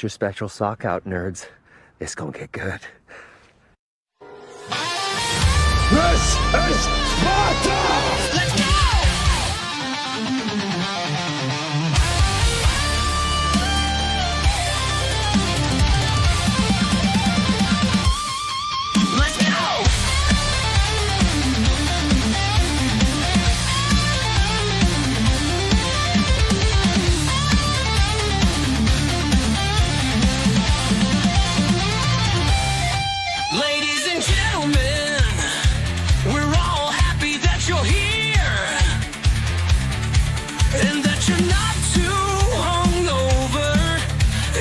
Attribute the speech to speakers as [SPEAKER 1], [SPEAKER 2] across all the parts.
[SPEAKER 1] your special sock out, nerds. This gonna get good.
[SPEAKER 2] This is Sparta!
[SPEAKER 3] Let's go! Let's go! Ladies and gentlemen, we're all happy that you're here and that you're not too hungover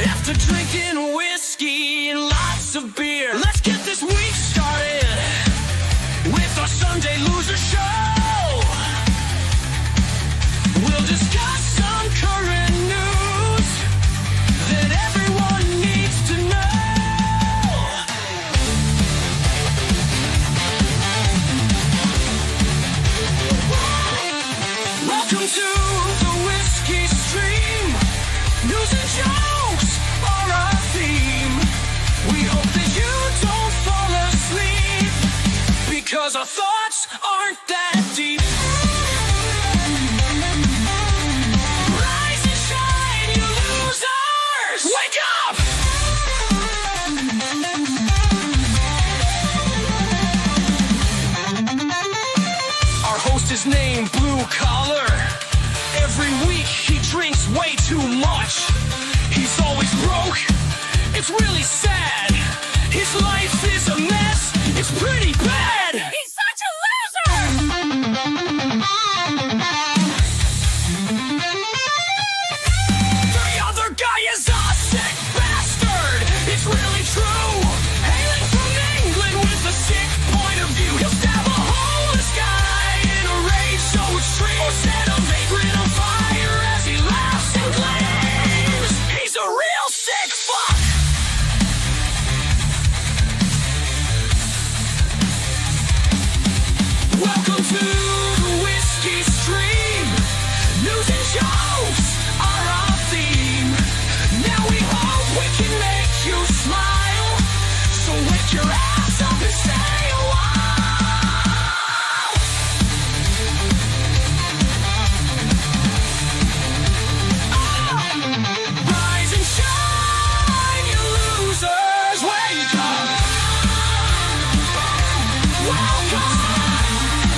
[SPEAKER 3] after drinking whiskey and lots of beer. Let's get this week started with our Sunday Loser Show. We'll discuss some current news that everyone needs to know. Welcome to the Whiskey Stream. News and jokes are our theme. We hope that you don't fall asleep because our thoughts aren't that deep. Rise and shine, you losers! Wake up! Our host is named Blue Collar. Every week he drinks way too much. He's always broke. It's really sad. His life is a mess. It's pretty bad. He's such a loser! The other guy is a sick bastard. It's really true. Hailing from England with a sick point of view. He'll stab a homeless guy in a rage so extreme. Or set a vagrant on fire as he laughs and claims he's a real sick fuck. Welcome to the Whiskey Stream. News and jokes are our theme. Now we hope we can make you smile. So wake your ass up and stay a while. Rise and shine, you losers. Wake up. Welcome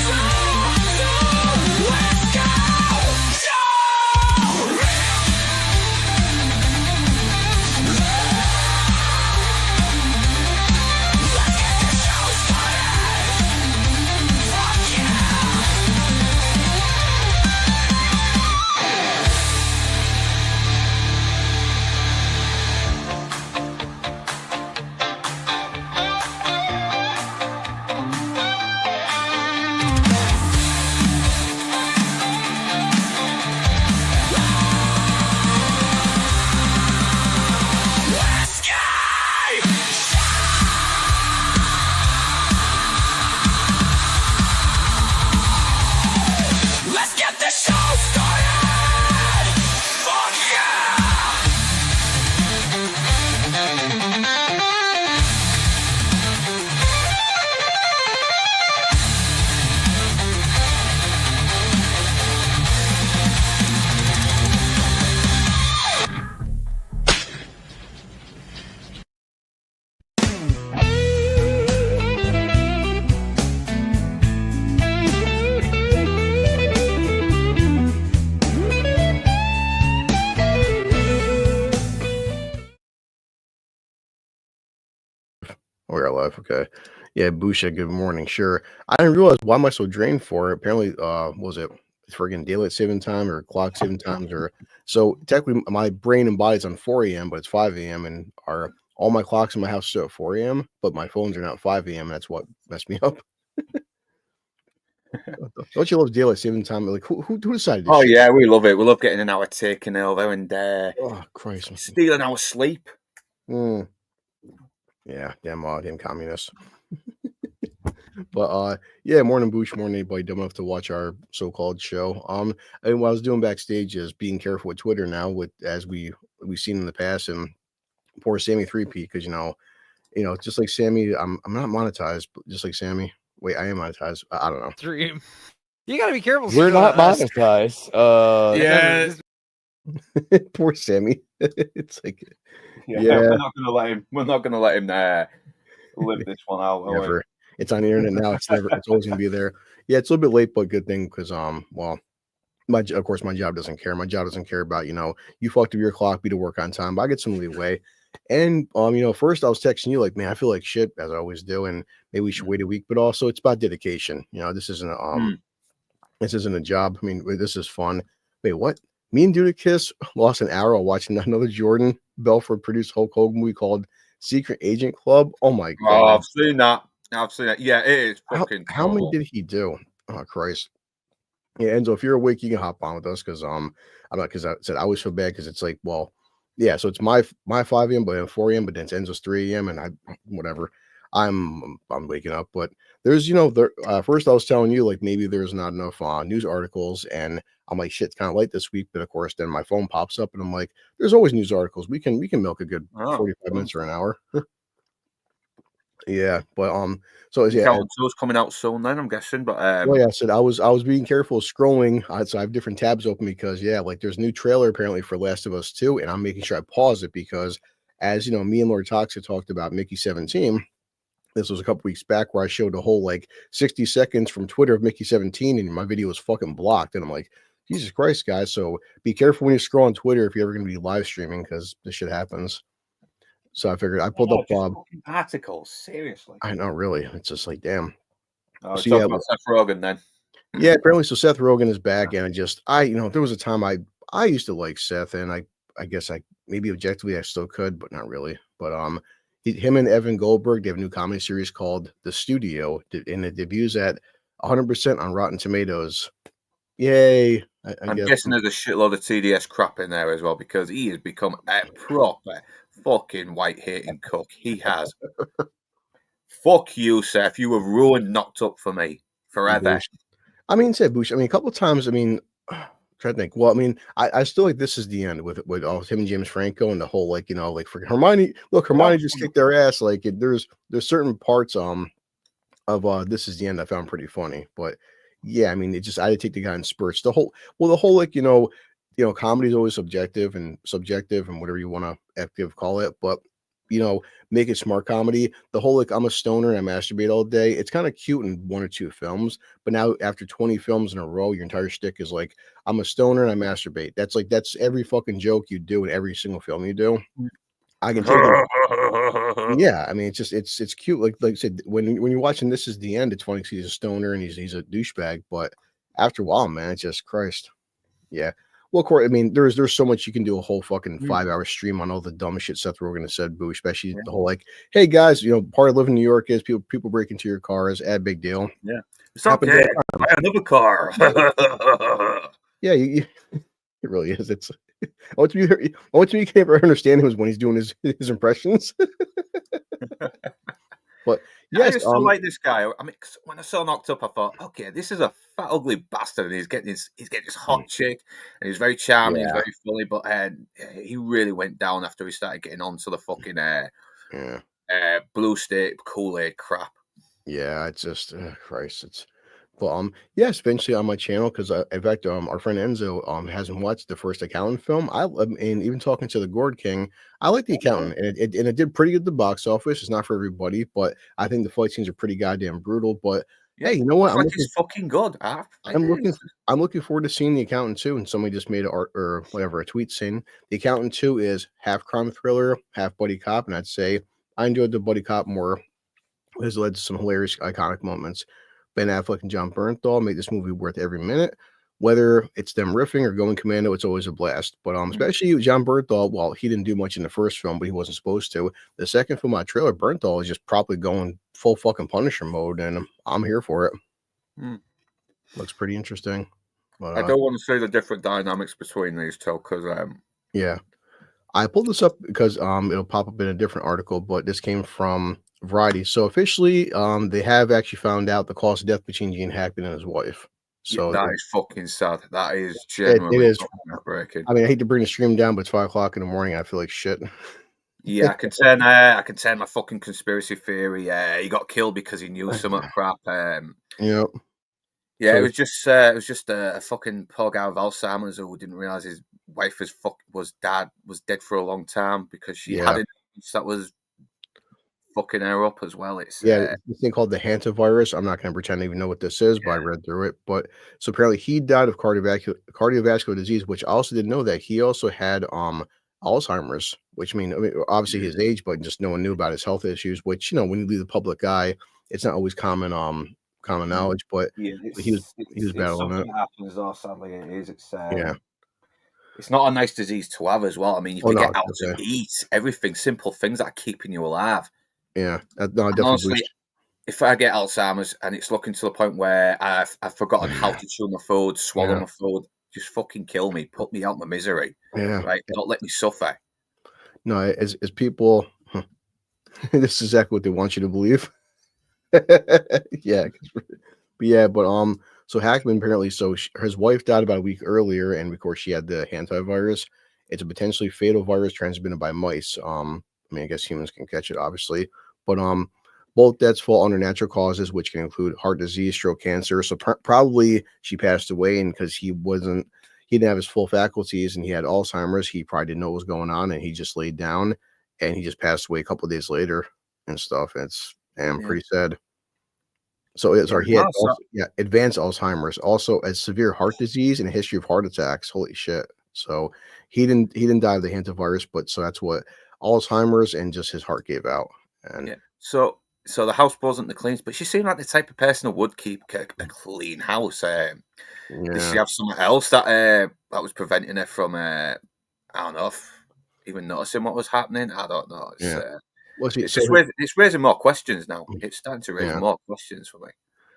[SPEAKER 3] to the Whiskey Show. Let's get the show started. Fuck yeah. Let's get the show started! Fuck yeah!
[SPEAKER 4] We're live. Okay. Yeah, Busha, good morning. Sure. I didn't realize why am I so drained for it. Apparently, was it friggin' daylight saving time or clock saving times or so technically my brain and body's on 4 a.m., but it's 5 a.m. and all my clocks in my house still at 4 a.m., but my phones are now at 5 a.m. That's what messed me up. Don't you love daylight saving time? Like who decided this
[SPEAKER 5] Oh
[SPEAKER 4] shit?
[SPEAKER 5] yeah, we love it. We love getting an hour taken over and
[SPEAKER 4] Oh Christ.
[SPEAKER 5] stealing our sleep.
[SPEAKER 4] Mm. Yeah, damn communists. But yeah, morning Boosh, morning anybody dumb enough to watch our so-called show. And what I was doing backstage is being careful with Twitter now, with as we've seen in the past, and poor Sammy 3P, because just like Sammy, I'm not monetized, but just like Sammy. Wait, I am monetized. I don't know.
[SPEAKER 6] Dream. You gotta be careful.
[SPEAKER 1] We're
[SPEAKER 6] Steve,
[SPEAKER 1] not
[SPEAKER 6] us.
[SPEAKER 1] monetized.
[SPEAKER 5] Yeah.
[SPEAKER 4] Poor Sammy. It's like,
[SPEAKER 5] Yeah,
[SPEAKER 4] Yeah.
[SPEAKER 5] we're not gonna let him. We're not gonna let him live this one out. are we?
[SPEAKER 4] never. It's on the internet now. It's never. It's always gonna be there. Yeah, it's a little bit late, but good thing because well, of course my job doesn't care. My job doesn't care about you fucked up your clock, be to work on time. But I get some leeway. And first I was texting you like, man, I feel like shit, as I always do, and maybe we should wait a week. But also it's about dedication. This isn't a job. I mean, this is fun. Wait, what? Me and Duda Kiss lost an hour while watching another Jordan Belfort produced Hulk Hogan movie called Secret Agent Club. Oh my
[SPEAKER 5] Oh,
[SPEAKER 4] god!
[SPEAKER 5] I've seen that. Yeah, it is
[SPEAKER 4] How
[SPEAKER 5] fucking.
[SPEAKER 4] many
[SPEAKER 5] horrible.
[SPEAKER 4] did he do? Oh Christ! Yeah, Enzo, if you're awake, you can hop on with us because I'm not, because I said I always feel bad because it's like, well, yeah, so it's my 5 a.m. but 4 a.m. but then it's Enzo's 3 a.m. and I whatever. I'm waking up, but there's first I was telling you like maybe there's not enough news articles, and I'm like shit's kind of light this week, but of course then my phone pops up and I'm like there's always news articles. We can milk a good 45 minutes or an hour. Yeah, but so yeah.
[SPEAKER 5] Count Two's coming out soon. Then I'm guessing, but
[SPEAKER 4] Well, yeah, I said I was being careful scrolling. So I have different tabs open because like there's a new trailer apparently for Last of Us 2, and I'm making sure I pause it because as me and Lord Toxic talked about Mickey 17. This was a couple weeks back where I showed a whole like 60 seconds from Twitter of Mickey 17, and my video was fucking blocked. And I'm like, Jesus Christ, guys! So be careful when you scroll on Twitter if you're ever going to be live streaming because this shit happens. So I figured I pulled up
[SPEAKER 5] fucking articles. Seriously,
[SPEAKER 4] I know, really. It's just like, damn.
[SPEAKER 5] Oh,
[SPEAKER 4] So,
[SPEAKER 5] talk
[SPEAKER 4] yeah,
[SPEAKER 5] about Seth Rogen then.
[SPEAKER 4] Yeah, apparently. So Seth Rogen is back, and there was a time I used to like Seth, and I guess maybe objectively I still could, but not really. But him and Evan Goldberg, they have a new comedy series called The Studio, and it debuts at 100% on Rotten Tomatoes. Yay!
[SPEAKER 5] I'm guessing there's a shitload of TDS crap in there as well because he has become a proper fucking white hating cook. He has. Fuck you, Seth. You have ruined Knocked Up for me forever.
[SPEAKER 4] I mean, say Bush. I mean, a couple of times. I mean, try to think. Well, I mean, I still like This Is the End with all him and James Franco and the whole like like for Hermione. Look, Hermione just kicked their ass. Like there's certain parts of This Is the End I found pretty funny, but yeah, I mean, I had to take the guy in spurts. The whole like comedy is always subjective and whatever you want to call it, but make it smart comedy. The whole like I'm a stoner and I masturbate all day. It's kind of cute in 1 or 2 films, but now after 20 films in a row, your entire shtick is like I'm a stoner and I masturbate. That's every fucking joke you do in every single film you do. I can take it. Yeah, I mean it's cute. Like I said, when you're watching This Is the End, it's funny because he's a stoner and he's a douchebag, but after a while, man, it's just Christ. Yeah. Well, of course, I mean, there's so much you can do a whole fucking 5-hour stream on all the dumb shit Seth Rogen has said, Boo, especially the whole like, hey guys, part of living in New York is people break into your cars, big deal.
[SPEAKER 5] Yeah, it's okay. Buy another car.
[SPEAKER 4] Yeah, it really is. It's what you can never understand him is when he's doing his impressions. But yes,
[SPEAKER 5] I used to like this guy. I mean, 'cause when I saw Knocked Up, I thought, okay, this is a fat, ugly bastard, and he's getting this hot chick, and he's very charming, he's very funny, but he really went down after he started getting onto the fucking Blue State Kool-Aid crap.
[SPEAKER 4] Yeah, it's just Christ. But yes, eventually on my channel because in fact our friend Enzo hasn't watched the first Accountant film. And even talking to the Gourd King, I like The Accountant, and it did pretty good at the box office. It's not for everybody, but I think the fight scenes are pretty goddamn brutal. But
[SPEAKER 5] Yeah,
[SPEAKER 4] hey, you know what?
[SPEAKER 5] it's fucking good.
[SPEAKER 4] I'm looking forward to seeing The Accountant 2, and somebody just made a tweet saying The Accountant 2 is half crime thriller, half buddy cop, and I'd say I enjoyed the buddy cop more. It has led to some hilarious, iconic moments. Ben Affleck and John Bernthal make this movie worth every minute. Whether it's them riffing or going commando, it's always a blast. But especially John Bernthal, well, he didn't do much in the first film, but he wasn't supposed to. The second film on trailer, Bernthal is just probably going full fucking Punisher mode, and I'm here for it. Looks pretty interesting. But,
[SPEAKER 5] I don't want to say the different dynamics between these two because
[SPEAKER 4] yeah, I pulled this up because it'll pop up in a different article, but this came from Variety. So officially, they have actually found out the cause of death between Gene Hackman and his wife. So
[SPEAKER 5] that is fucking sad. That is genuinely
[SPEAKER 4] it is
[SPEAKER 5] heartbreaking.
[SPEAKER 4] I mean, I hate to bring the stream down, but it's 5 o'clock in the morning. I feel like shit.
[SPEAKER 5] Yeah, I can turn my fucking conspiracy theory. He got killed because he knew some crap.
[SPEAKER 4] Yep.
[SPEAKER 5] Yeah,
[SPEAKER 4] So-
[SPEAKER 5] it was just a fucking poor guy with Alzheimer's who didn't realize his wife was dead for a long time because she had
[SPEAKER 4] Yeah.
[SPEAKER 5] an illness that was fucking her up as well. It's
[SPEAKER 4] Yeah, this thing called the hantavirus. I'm not going to pretend to even know what this is, but I read through it. But so apparently he died of cardiovascular disease, which I also didn't know that he also had Alzheimer's, which I mean obviously his age, but just no one knew about his health issues. Which when you leave the public eye, it's not always common knowledge. But he was battling
[SPEAKER 5] something
[SPEAKER 4] it.
[SPEAKER 5] that happens though. Sadly, it is.
[SPEAKER 4] Yeah.
[SPEAKER 5] It's not a nice disease to have as well. I mean, you
[SPEAKER 4] Oh, no,
[SPEAKER 5] forget out
[SPEAKER 4] it's
[SPEAKER 5] to
[SPEAKER 4] okay.
[SPEAKER 5] eat, everything, simple things that are keeping you alive.
[SPEAKER 4] Yeah, no, I
[SPEAKER 5] And
[SPEAKER 4] definitely.
[SPEAKER 5] honestly, if I get Alzheimer's and it's looking to the point where I've forgotten how to chew my food, swallow my food, just fucking kill me, put me out my misery.
[SPEAKER 4] Yeah.
[SPEAKER 5] Right? Don't let me suffer.
[SPEAKER 4] No, as people, this is exactly what they want you to believe. Yeah, so Hackman apparently, his wife died about a week earlier, and of course she had the hantavirus. It's a potentially fatal virus transmitted by mice. I mean, I guess humans can catch it, obviously, but both deaths fall under natural causes, which can include heart disease, stroke, cancer. So probably she passed away, and because he didn't have his full faculties, and he had Alzheimer's, he probably didn't know what was going on, and he just laid down, and he just passed away a couple of days later and stuff. It's pretty sad. So he had advanced Alzheimer's, also a severe heart disease and a history of heart attacks. Holy shit! So he didn't die of the hantavirus, but so that's what Alzheimer's and just his heart gave out. And
[SPEAKER 5] so the house wasn't the cleanest, but she seemed like the type of person who would keep a clean house. Did she have something else that was preventing her from I don't know, even noticing what was happening? I don't know. It's raising more questions now. It's starting to raise more questions for me.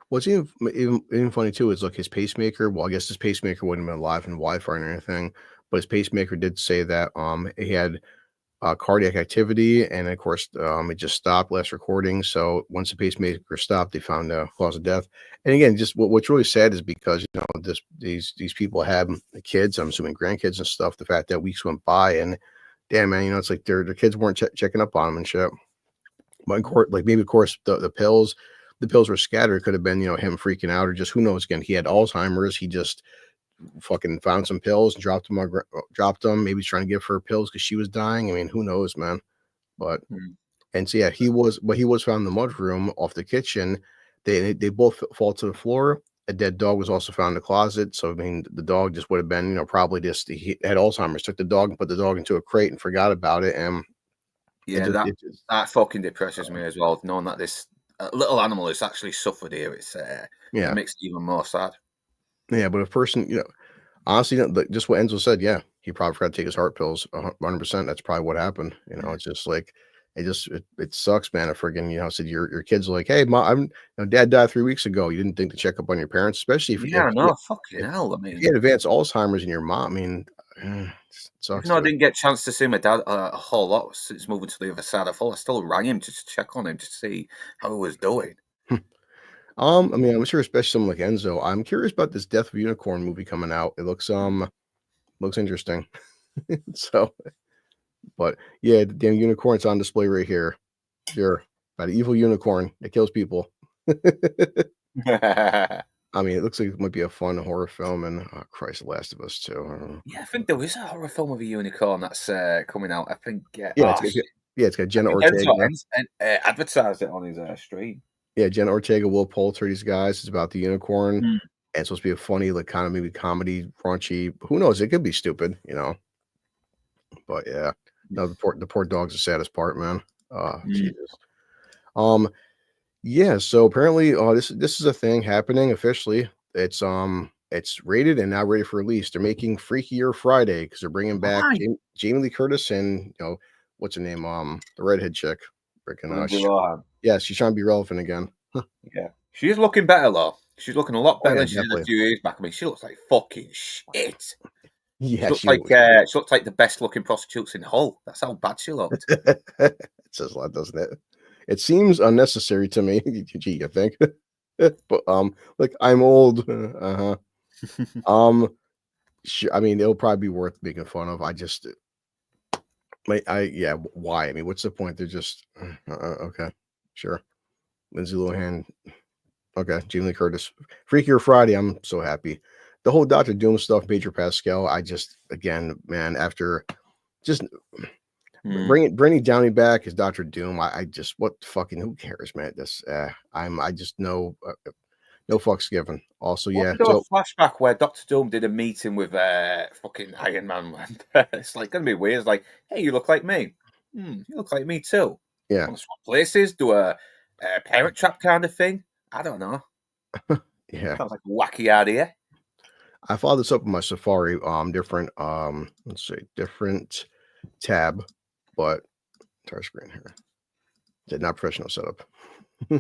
[SPEAKER 4] What's even funny too is, look, his pacemaker. Well, I guess his pacemaker wouldn't have been alive in Wi-Fi or anything, but his pacemaker did say that he had cardiac activity, and of course it just stopped last recording. So once the pacemaker stopped, they found the cause of death. And again, just what's really sad is because these people have kids, I'm assuming grandkids and stuff. The fact that weeks went by and damn, man, it's like their kids weren't checking up on them and shit. But in court, like maybe of course the pills were scattered. It could have been him freaking out, or just who knows. Again, he had Alzheimer's. He just fucking found some pills and dropped them. Maybe he's trying to give her pills because she was dying. I mean, who knows, man? But and so yeah, he was found in the mudroom off the kitchen. They both fall to the floor. A dead dog was also found in the closet. So I mean, the dog just would have been probably just he had Alzheimer's. Took the dog and put the dog into a crate and forgot about it. And
[SPEAKER 5] that fucking depresses me as well, knowing that this little animal has actually suffered here. It makes it even more sad.
[SPEAKER 4] Yeah, but a person, honestly, just what Enzo said, yeah, he probably forgot to take his heart pills 100%. That's probably what happened. It's just like, it sucks, man. I friggin', said your kids are like, hey, mom, dad died 3 weeks ago. You didn't think to check up on your parents, especially if
[SPEAKER 5] fucking hell. I mean,
[SPEAKER 4] if you had advanced Alzheimer's in your mom, I mean, it sucks.
[SPEAKER 5] I didn't get a chance to see my dad a whole lot since moving to the other side. I still rang him just to check on him to see how he was doing.
[SPEAKER 4] I mean, I'm sure, especially someone like Enzo. I'm curious about this Death of a Unicorn movie coming out. It looks interesting. So, but yeah, the damn unicorn's on display right here. Here, by the evil unicorn that kills people. I mean, it looks like it might be a fun horror film, and Christ, The Last of Us too.
[SPEAKER 5] Yeah, I think there is a horror film with a unicorn that's coming out. I think.
[SPEAKER 4] It's got Jenna Ortega.
[SPEAKER 5] Advertised it on his stream.
[SPEAKER 4] Yeah, Jenna Ortega, Will Poulter, these guys. It's about the unicorn. And it's supposed to be a funny, like kind of maybe comedy, raunchy. Who knows? It could be stupid, But yeah, no, the poor dog's the saddest part, man. Jesus. Yeah. So apparently, this is a thing happening officially. It's rated and now ready for release. They're making Freakier Friday because they're bringing back Jamie Lee Curtis and what's her name? The redhead chick. Yeah, she's trying to be relevant again.
[SPEAKER 5] Yeah, she is looking better though. She's looking a lot better than she did a few years back. I mean, she looks like fucking shit.
[SPEAKER 4] Yeah,
[SPEAKER 5] she looks like the best looking prostitutes in Hull. That's how bad she looked.
[SPEAKER 4] It says a lot, doesn't it? It seems unnecessary to me. Gee, you think? But like I'm old. I mean, it'll probably be worth making fun of. Why? I mean, what's the point? They're just okay, sure. Lindsay Lohan, okay. Jamie Lee Curtis, Freakier Friday. I'm so happy. The whole Doctor Doom stuff, Pedro Pascal. I just, again, man, after just bringing Downey back as Doctor Doom. I just, what fucking, who cares, man? This I just know. No fucks given. Also, yeah.
[SPEAKER 5] So a flashback where Doctor Doom did a meeting with fucking Iron Man. It's like gonna be weird. It's like, hey, you look like me. You look like me too.
[SPEAKER 4] Yeah.
[SPEAKER 5] Want to swap places? Do a Parent Trap kind of thing? I don't know.
[SPEAKER 4] Yeah.
[SPEAKER 5] Sounds like a wacky idea.
[SPEAKER 4] I followed this up with my Safari. Different. Let's see, different tab, but entire screen here. Did not professional setup.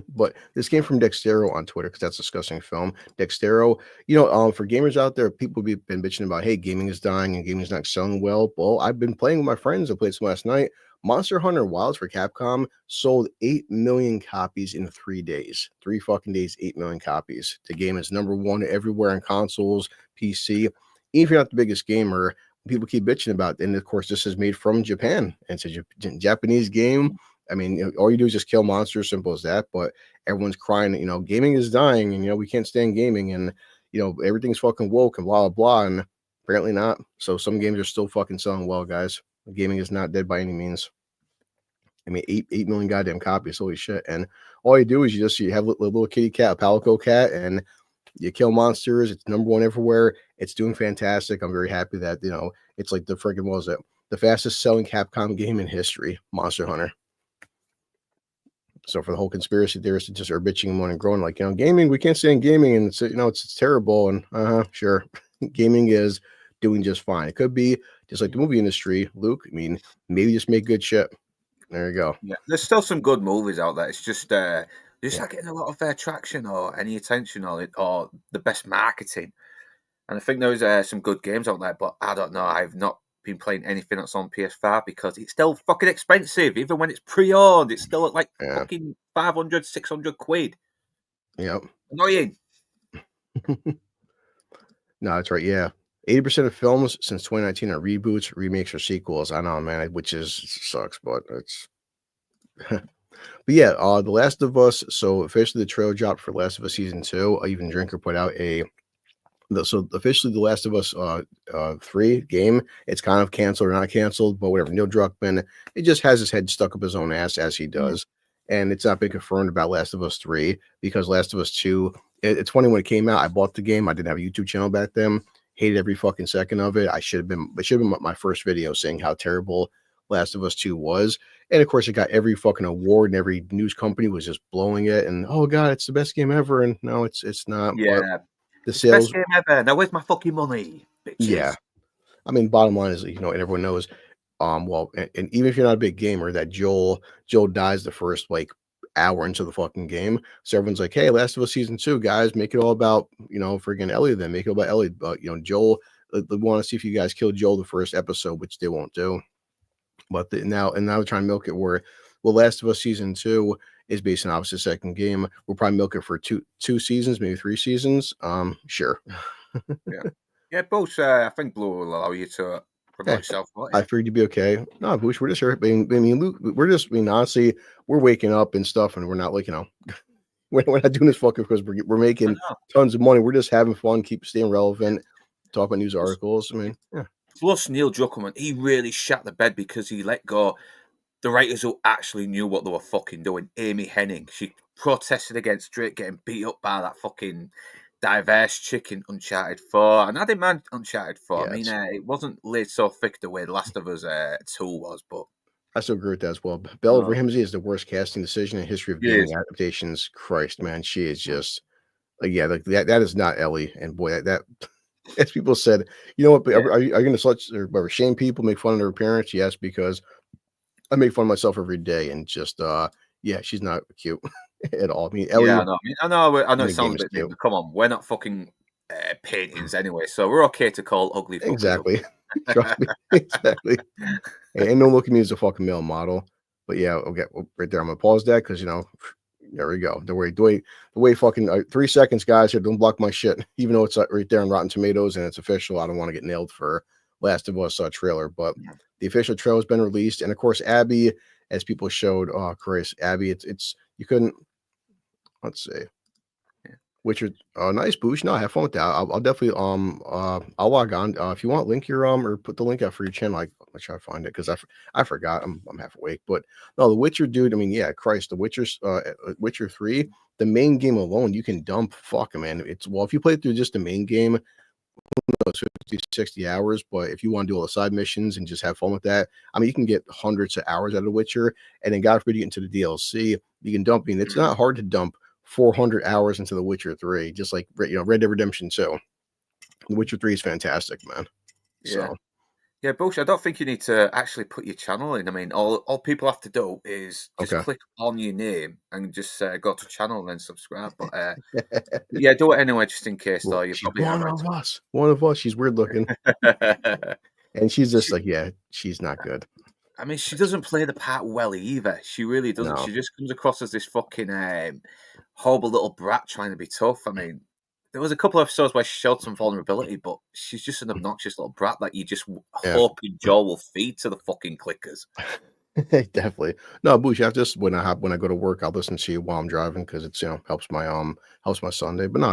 [SPEAKER 4] But this came from Dextero on Twitter because that's a disgusting film. Dextero, for gamers out there, people have been bitching about, hey, gaming is dying and gaming is not selling well. Well, I've been playing with my friends. I played some last night. Monster Hunter Wilds for Capcom sold 8 million copies in 3 days. 3 fucking days, 8 million copies. The game is #1 everywhere on consoles, PC. Even if you're not the biggest gamer, people keep bitching about it. And of course, this is made from Japan. And it's a Japanese game. I mean, all you do is just kill monsters, simple as that. But everyone's crying, gaming is dying, and we can't stand gaming, and everything's fucking woke and blah blah blah. And apparently not. So some games are still fucking selling well, guys. Gaming is not dead by any means. I mean, 8 million goddamn copies, holy shit. And all you do is you have a little kitty cat, a Palico cat, and you kill monsters. It's #1 everywhere. It's doing fantastic. I'm very happy that it's like the fastest selling Capcom game in history, Monster Hunter. So for the whole conspiracy theorists that just are bitching and moaning and growing, like, gaming, we can't stand gaming, and it's terrible. And sure, gaming is doing just fine. It could be just like the movie industry, Luke. I mean, maybe just make good shit. There you go.
[SPEAKER 5] Yeah, there's still some good movies out there. It's just not getting a lot of traction or any attention or the best marketing. And I think there's some good games out there, but I don't know. I've not been playing anything that's on PS5 because it's still fucking expensive. Even when it's pre-owned, it's still at like fucking 500, 600 quid.
[SPEAKER 4] Yep.
[SPEAKER 5] Annoying.
[SPEAKER 4] No, that's right. Yeah. 80% of films since 2019 are reboots, remakes, or sequels. I know, man, which sucks, but it's. But yeah, The Last of Us. So officially, the trailer dropped for Last of Us Season 2. Even Drinker put out so officially, The Last of Us 3 game. It's kind of canceled or not canceled, but whatever. Neil Druckmann, it just has his head stuck up his own ass as he does, and it's not been confirmed about Last of Us 3 because Last of Us 2. It's funny, when it came out, I bought the game. I didn't have a YouTube channel back then. Hated every fucking second of it. It should have been my first video saying how terrible Last of Us 2 was. And of course, it got every fucking award, and every news company was just blowing it. And oh god, it's the best game ever. And no, it's not.
[SPEAKER 5] Yeah,
[SPEAKER 4] but the sales.
[SPEAKER 5] Best game ever. Now where's my fucking money, bitches?
[SPEAKER 4] Yeah, I mean, bottom line is, and everyone knows. Well, and even if you're not a big gamer, that Joel dies the first hour into the fucking game. So everyone's like, hey, Last of Us Season 2, guys, make it all about, friggin' Ellie then. Make it all about Ellie. But, Joel, they want to see if you guys kill Joel the first episode, which they won't do. But now they're trying to milk it where, well, Last of Us Season 2 is based on obviously the second game. We'll probably milk it for two seasons, maybe 3 seasons. Sure.
[SPEAKER 5] Yeah, both. I think Blue will allow you to promote yourself.
[SPEAKER 4] I figured you'd be okay. No, Bush, we're just here. I mean, Luke, honestly, we're waking up and stuff, and we're not we're not doing this fucking because we're making tons of money. We're just having fun, keep staying relevant, talk about news articles. I mean, yeah.
[SPEAKER 5] Plus, Neil Druckmann, he really shat the bed because he let go the writers who actually knew what they were fucking doing. Amy Hennig, she protested against Drake getting beat up by that fucking diverse chick in Uncharted 4. And I didn't mind Uncharted 4.
[SPEAKER 4] Yeah,
[SPEAKER 5] I mean, it wasn't laid so thick the way The Last of Us 2 was, but
[SPEAKER 4] I still agree with that as well. Bella Ramsey is the worst casting decision in history of gaming adaptations. Christ, man, she is just that is not Ellie. And boy, that as people said, you know what? Are you going to shame people, make fun of their appearance? Yes, because I make fun of myself every day, and just she's not cute at all. I mean, Ellie,
[SPEAKER 5] I know. It sounds a bit mean, but come on, we're not fucking paintings anyway, so we're okay to call ugly.
[SPEAKER 4] Exactly. Trust me, exactly. And don't look at me as a fucking male model. But yeah, okay, right there. I'm gonna pause that because there we go. The way fucking 3 seconds, guys. Here, don't block my shit. Even though it's right there on Rotten Tomatoes and it's official, I don't want to get nailed for Last of Us trailer, but
[SPEAKER 5] Yeah.
[SPEAKER 4] the official trailer has been released, and of course, Abby, as people showed, oh Christ, Abby, it's you couldn't. Let's see.
[SPEAKER 5] Yeah.
[SPEAKER 4] Witcher, nice boost. No, have fun with that. I'll definitely I'll log on. If you want, link your or put the link out for your channel. I'll try to find it because I forgot. I'm half awake. But no, the Witcher, dude. I mean, yeah, Christ, the Witcher's Witcher 3, the main game alone, you can dump. Fuck, man. It's well, if you play through just the main game, knows, 50, 60 hours. But if you want to do all the side missions and just have fun with that, I mean, you can get hundreds of hours out of Witcher, and then God forbid you get into the DLC, you can dump. I mean, it's not hard to dump 400 hours into The Witcher 3, just like Red Dead Redemption 2. The Witcher 3 is fantastic, man.
[SPEAKER 5] Yeah.
[SPEAKER 4] So
[SPEAKER 5] Yeah, bullshit. I don't think you need to actually put your channel in. I mean, all people have to do is just
[SPEAKER 4] Okay.
[SPEAKER 5] click on your name and just go to channel and then subscribe. But yeah, do it anyway, just in case, though. You
[SPEAKER 4] she's
[SPEAKER 5] probably
[SPEAKER 4] one
[SPEAKER 5] are
[SPEAKER 4] of us. One of us. She's weird looking,
[SPEAKER 5] right.
[SPEAKER 4] and she's just like, yeah, she's not good.
[SPEAKER 5] I mean, she doesn't play the part well either. She really doesn't.
[SPEAKER 4] No.
[SPEAKER 5] She just comes across as this fucking horrible little brat trying to be tough. I mean, there was a couple of episodes where she showed some vulnerability, but she's just an obnoxious little brat that you just
[SPEAKER 4] Yeah.
[SPEAKER 5] hope Joe will feed to the fucking clickers.
[SPEAKER 4] Definitely. No, Boosh, after this, when I go to work, I'll listen to you while I'm driving because it's helps my Sunday. But no,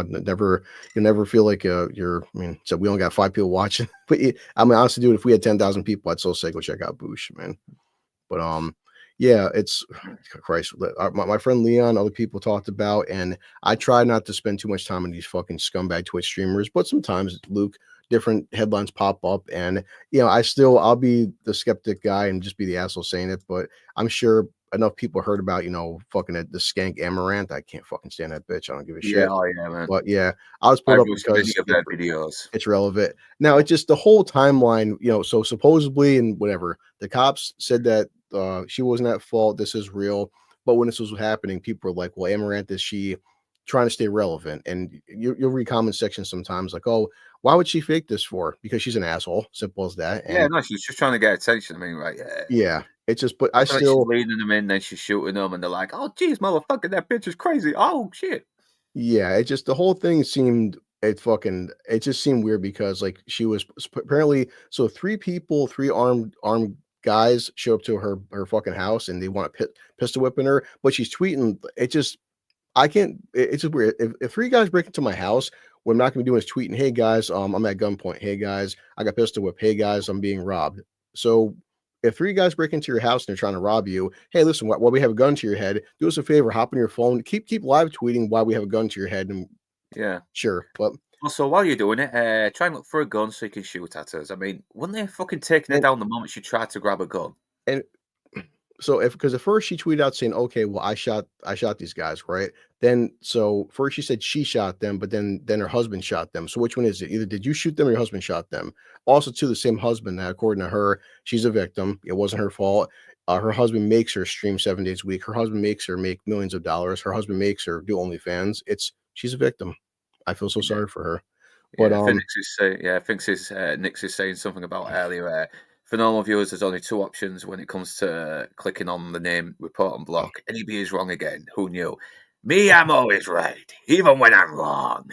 [SPEAKER 4] you never feel like you're. I mean, so we only got 5 people watching. But I mean, honestly, dude, if we had 10,000 people, I'd so say go check out Boosh, man. But yeah, it's Christ. My friend Leon, other people talked about, and I try not to spend too much time on these fucking scumbag Twitch streamers. But sometimes, Luke, different headlines pop up, and I'll be the skeptic guy and just be the asshole saying it. But I'm sure enough people heard about fucking the skank Amaranth. I can't fucking stand that bitch. I don't give a shit.
[SPEAKER 5] Yeah, oh yeah, man.
[SPEAKER 4] But yeah, I was put
[SPEAKER 5] I've
[SPEAKER 4] up
[SPEAKER 5] watched
[SPEAKER 4] because
[SPEAKER 5] many of their videos.
[SPEAKER 4] it's relevant. Now it's just the whole timeline, so supposedly and whatever, the cops said that she wasn't at fault. This is real. But when this was happening, people were like, well, Amaranth, is she trying to stay relevant? And you'll read comment sections sometimes like, oh, why would she fake this for? Because she's an asshole. Simple as that. And
[SPEAKER 5] Yeah, no, she's just trying to get attention. I mean, right?
[SPEAKER 4] yeah, it's just, but I
[SPEAKER 5] Like
[SPEAKER 4] still,
[SPEAKER 5] she's leading them in, then she's shooting them, and they're like, "Oh, geez, motherfucker, that bitch is crazy." Oh shit.
[SPEAKER 4] yeah, it just, the whole thing seemed, it just seemed weird because like she was apparently, so 3 people, 3 armed guys show up to her fucking house and they want to pistol whipping her, but she's tweeting. It just, I can't. It's just weird. If 3 guys break into my house, what I'm not going to be doing is tweeting, "Hey guys, I'm at gunpoint. Hey guys, I got pistol whipped. Hey guys, I'm being robbed." So if 3 guys break into your house and they're trying to rob you, hey, listen, while we have a gun to your head, do us a favor, hop on your phone, keep live tweeting while we have a gun to your head, and
[SPEAKER 5] Yeah.
[SPEAKER 4] sure, but
[SPEAKER 5] Also, while you're doing it, try and look for a gun so you can shoot at us. I mean, wouldn't they have fucking taken her
[SPEAKER 4] And-
[SPEAKER 5] down the moment she tried to grab a gun?
[SPEAKER 4] and so because at first she tweeted out saying, okay, well, I shot these guys, right? Then so first she said she shot them, but then her husband shot them. So which one is it? Either did you shoot them or your husband shot them? Also, to the same husband, that according to her, she's a victim. It wasn't her fault. Her husband makes her stream 7 days a week. Her husband makes her make millions of dollars. Her husband makes her do OnlyFans. She's a victim. I feel so sorry for her. But
[SPEAKER 5] I think Nix is saying something about earlier. For normal viewers, there's only 2 options when it comes to clicking on the name, report, and block. Anybody is wrong again. Who knew? Me, I'm always right, even when I'm wrong.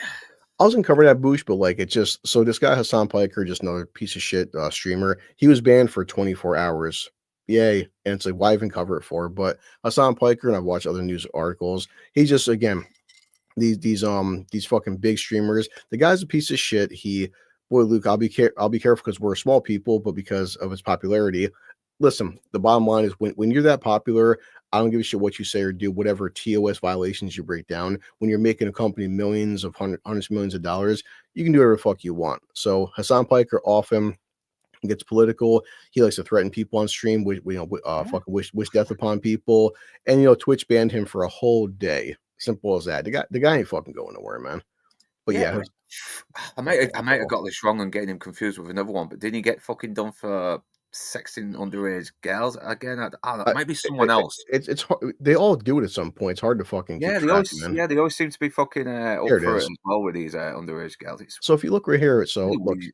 [SPEAKER 4] I wasn't covered that Boosh, but like it's just, so this guy Hassan Piker, just another piece of shit streamer. He was banned for 24 hours. Yay. And it's like, why even cover it for? But Hassan Piker, and I've watched other news articles, he just, again, these fucking big streamers, the guy's a piece of shit. Boy, Luke, I'll be careful because we're small people, but because of his popularity, listen, the bottom line is when you're that popular, I don't give a shit what you say or do, whatever TOS violations you break down. When you're making a company hundreds of millions of dollars, you can do whatever the fuck you want. So Hassan Piker often gets political. He likes to threaten people on stream, fucking wish death upon people. And Twitch banned him for a whole day. Simple as that. The guy ain't fucking going nowhere, man. But yeah,
[SPEAKER 5] I might have got this wrong and getting him confused with another one, but didn't he get fucking done for sexting underage girls again? I don't know. It might be someone else.
[SPEAKER 4] It's hard. They all do it at some point. It's hard to fucking keep
[SPEAKER 5] They
[SPEAKER 4] track,
[SPEAKER 5] always
[SPEAKER 4] man.
[SPEAKER 5] they always seem to be fucking up
[SPEAKER 4] Here it
[SPEAKER 5] for it
[SPEAKER 4] is.
[SPEAKER 5] as well with these underage girls.
[SPEAKER 4] So if you look right here, so
[SPEAKER 5] Really
[SPEAKER 4] look,
[SPEAKER 5] weird.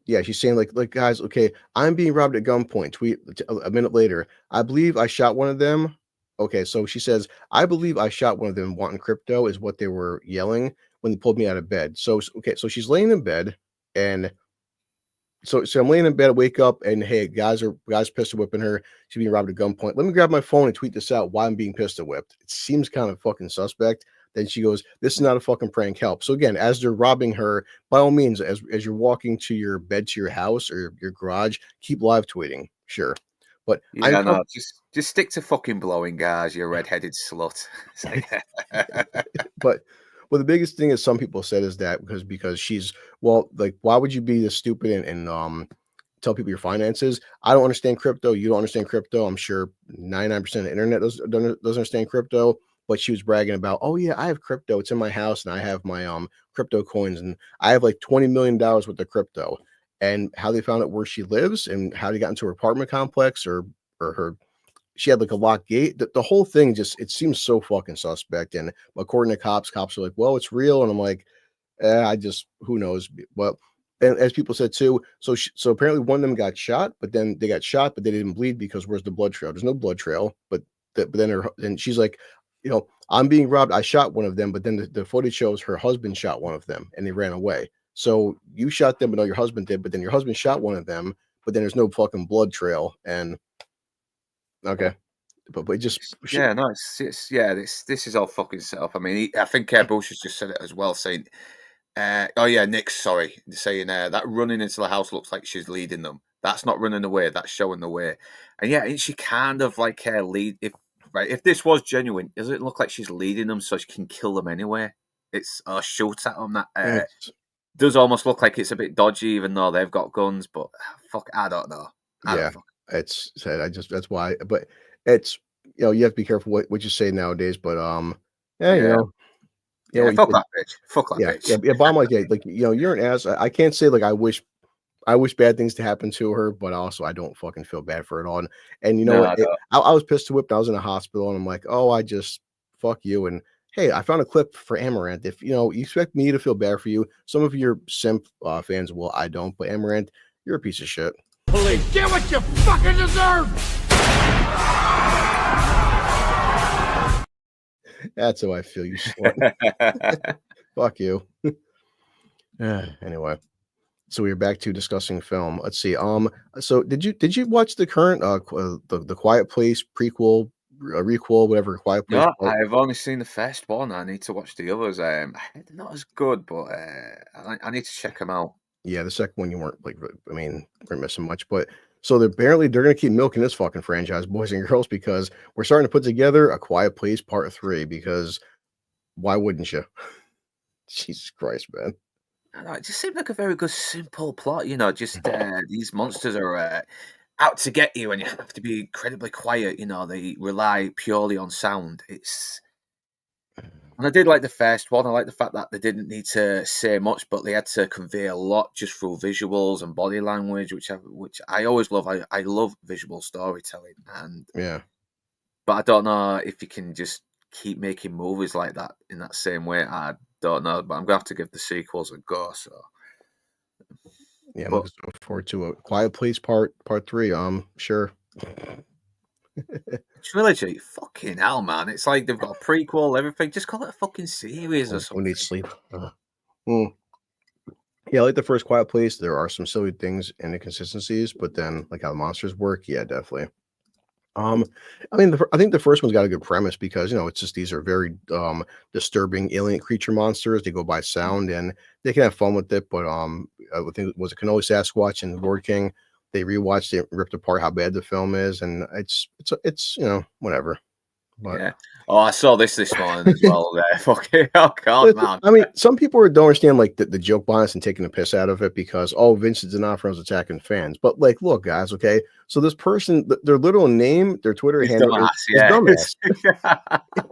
[SPEAKER 4] yeah, she's saying like guys, okay, I'm being robbed at gunpoint. Tweet a minute later, I believe I shot one of them. Okay, so she says, I believe I shot one of them wanting crypto, is what they were yelling when they pulled me out of bed. So okay, so she's laying in bed, and So I'm laying in bed, I wake up, and hey, guys pistol whipping her. She's being robbed at gunpoint. Let me grab my phone and tweet this out. Why I'm being pistol whipped? It seems kind of fucking suspect. Then she goes, "This is not a fucking prank. Help!" So again, as they're robbing her, by all means, as you're walking to your bed, to your house or your garage, keep live tweeting. Sure, but
[SPEAKER 5] Yeah, no, just stick to fucking blowing, guys. You redheaded slut. It's like-
[SPEAKER 4] but well, the biggest thing is some people said is that because she's like, why would you be this stupid and tell people your finances? I don't understand crypto. You don't understand crypto. I'm sure 99% of the internet doesn't understand crypto. But she was bragging about, oh yeah, I have crypto. It's in my house, and I have my crypto coins, and I have like $20 million worth of crypto. And how they found out where she lives and how they got into her apartment complex or her she had like a locked gate. The whole thing it seems so fucking suspect. And according to cops are like, well, it's real. And I'm like, who knows? Well, and as people said too, so apparently one of them got shot, but then they got shot, but they didn't bleed because where's the blood trail? There's no blood trail. But then she's like, I'm being robbed. I shot one of them, but then the footage shows her husband shot one of them and they ran away. So you shot them, but no, your husband did. But then your husband shot one of them, but then there's no fucking blood trail. And okay, but just
[SPEAKER 5] yeah, no, it's yeah, this is all fucking set up. I mean, I think Bush has just said it as well, saying, oh yeah, Nick, sorry, saying that running into the house looks like she's leading them. That's not running away. That's showing the way. And yeah, she kind of like lead. If this was genuine, does it look like she's leading them so she can kill them anyway? It's shoot at them. That does almost look like it's a bit dodgy, even though they've got guns. But fuck, I don't know.
[SPEAKER 4] It's said. That's why. But it's you have to be careful what you say nowadays. But
[SPEAKER 5] fuck that bitch. Fuck that bitch.
[SPEAKER 4] Yeah. Bottom like you're an ass. I can't say like I wish bad things to happen to her, but also I don't fucking feel bad for it all. And I was pissed to whip. I was in a hospital, and I'm like, oh, I just fuck you. And hey, I found a clip for Amaranth. If you expect me to feel bad for you, some of your simp fans will. I don't. But Amaranth, you're a piece of shit.
[SPEAKER 2] Police, get what you fucking deserve!
[SPEAKER 4] That's how I feel, you slut. Fuck you. Anyway, so we're back to discussing film. Let's see. So did you watch the current the Quiet Place prequel, requel, whatever? Quiet Place.
[SPEAKER 5] No, I've only seen the first one. I need to watch the others. They're not as good, but I need to check them out.
[SPEAKER 4] Yeah, the second one you weren't weren't missing much, but so they're going to keep milking this fucking franchise, boys and girls, because we're starting to put together a Quiet Place Part 3. Because why wouldn't you? Jesus Christ, man!
[SPEAKER 5] I know, it just seemed like a very good, simple plot. Just these monsters are out to get you, and you have to be incredibly quiet. They rely purely on sound. And I did like the first one. I like the fact that they didn't need to say much, but they had to convey a lot just through visuals and body language, which I always love. I love visual storytelling, but I don't know if you can just keep making movies like that in that same way. I don't know, but I'm gonna have to give the sequels a go. So
[SPEAKER 4] yeah, I'm looking forward to a Quiet Place Part 3. Sure.
[SPEAKER 5] Trilogy, fucking hell, man! It's like they've got a prequel, everything. Just call it a fucking series or something.
[SPEAKER 4] We need sleep. Yeah, like the first Quiet Place, there are some silly things and inconsistencies, but then like how the monsters work, yeah, definitely. I think the first one's got a good premise because it's just these are very disturbing alien creature monsters. They go by sound and they can have fun with it. But I think it was a Cannoli Sasquatch and Lord King. They rewatched it, ripped apart how bad the film is, and it's whatever. But
[SPEAKER 5] yeah. Oh, I saw this morning as well. Fucking oh god, man!
[SPEAKER 4] I mean, some people don't understand like the joke bias and taking the piss out of it because Vincent D'Onofrio is attacking fans. But like, look, guys, okay. So this person, their little name, their Twitter handle is dumbass.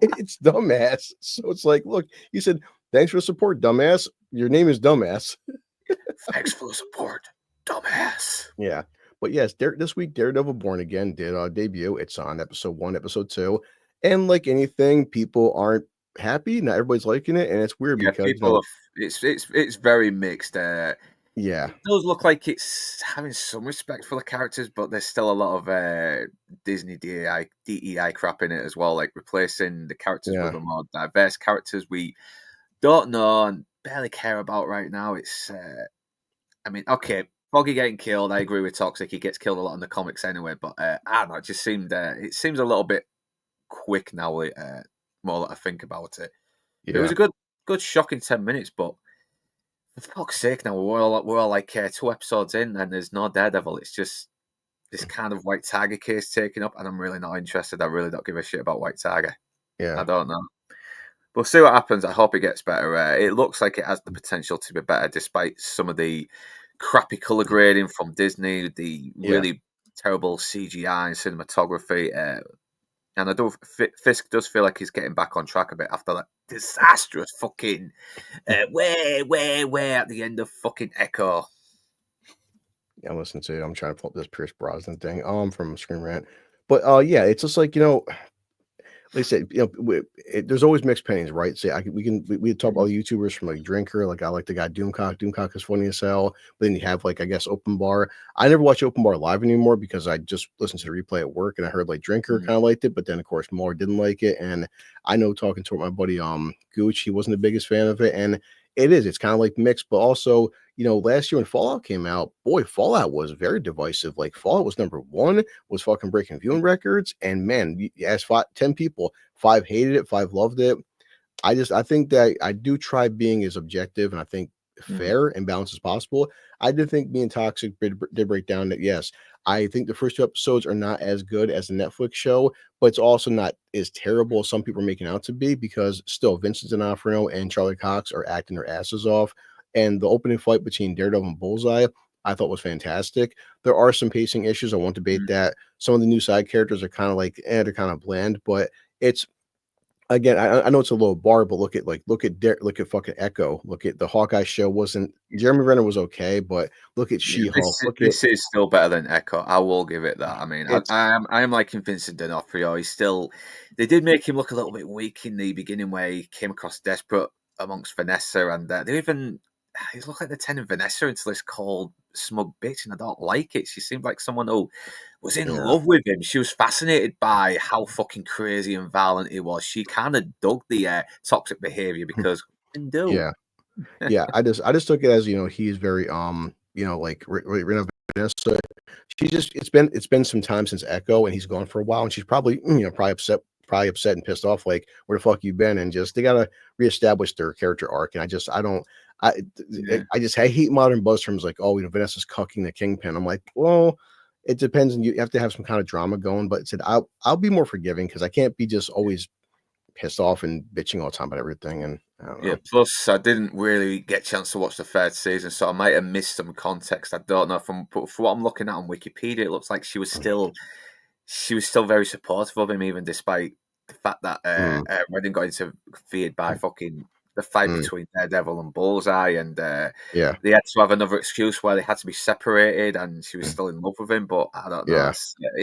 [SPEAKER 4] It's dumbass. So it's like, look, he said, "Thanks for the support, dumbass. Your name is dumbass."
[SPEAKER 5] Thanks for the support, dumbass.
[SPEAKER 4] Yeah, but yes, this week Daredevil Born Again did debut. It's on episode 1, episode 2. And like anything, people aren't happy. Not everybody's liking it, and it's weird because
[SPEAKER 5] people it's very mixed.
[SPEAKER 4] Yeah,
[SPEAKER 5] it does look like it's having some respect for the characters, but there's still a lot of Disney DEI crap in it as well, like replacing the characters with the more diverse characters we don't know and barely care about right now. It's, okay, Foggy getting killed. I agree with Toxic. He gets killed a lot in the comics anyway. But I don't know. It just seemed it seems a little bit quick now. More that I think about it.
[SPEAKER 4] Yeah.
[SPEAKER 5] It was a good shocking 10 minutes. But for fuck's sake, now we're all like 2 episodes in, and there's no Daredevil. It's just this kind of White Tiger case taking up, and I'm really not interested. I really don't give a shit about White Tiger.
[SPEAKER 4] Yeah.
[SPEAKER 5] I don't know. We'll see what happens. I hope it gets better. It looks like it has the potential to be better, despite some of the crappy color grading from Disney, the really terrible CGI and cinematography. And I do Fisk does feel like he's getting back on track a bit after that disastrous fucking way at the end of fucking Echo.
[SPEAKER 4] Yeah, listen to it. I'm trying to pull up this Pierce Brosnan thing from Screen Rant. But yeah, it's just like, like I said, there's always mixed opinions, right? Say we talk about YouTubers from like Drinker, like I like the guy Doomcock. Doomcock is funny as hell. But then you have like I guess Open Bar. I never watch Open Bar live anymore because I just listened to the replay at work and I heard like Drinker kind of liked it, but then of course Moore didn't like it. And I know talking to my buddy Gooch, he wasn't the biggest fan of it, and it's kind of like mixed, but also last year when Fallout came out, boy, Fallout was very divisive. Like Fallout was number 1, was fucking breaking viewing records, and man, you asked 10 people, 5 hated it, 5 loved it. I think that I do try being as objective and I think fair and balanced as possible. I did think me and Toxic did break down that yes, I think the first 2 episodes are not as good as the Netflix show, but it's also not as terrible as some people are making out to be, because still Vincent D'Onofrio and Charlie Cox are acting their asses off. And the opening fight between Daredevil and Bullseye, I thought was fantastic. There are some pacing issues. I won't debate that. Some of the new side characters are kind of like, they're kind of bland, but it's, again, I know it's a low bar, but look at fucking Echo. Look at the Hawkeye show. Jeremy Renner was okay, but look at She-Hulk.
[SPEAKER 5] This is still better than Echo. I will give it that. I mean, I am liking Vincent D'Onofrio. They did make him look a little bit weak in the beginning where he came across desperate amongst Vanessa, and he's looked like the 10 in Vanessa until this cold, smug bitch, and I don't like it. She seemed like someone who was in love with him. She was fascinated by how fucking crazy and violent he was. She kind of dug the toxic behavior because
[SPEAKER 4] yeah. I just took it as he's very like Vanessa. It's been some time since Echo, and he's gone for a while, and she's probably probably upset and pissed off, like where the fuck you been, and just they gotta reestablish their character arc. And I hate modern buzz terms like, oh, Vanessa's cucking the Kingpin. I'm like, well, it depends, and you have to have some kind of drama going. But I'll be more forgiving because I can't be just always pissed off and bitching all the time about everything. And I don't know.
[SPEAKER 5] Plus I didn't really get a chance to watch the 3rd season, so I might have missed some context. I don't know. For what I'm looking at on Wikipedia, it looks like she was still very supportive of him, even despite the fact that Redding got interfered by fucking the fight between Daredevil and Bullseye, and they had to have another excuse where they had to be separated, and she was still in love with him. But I don't know.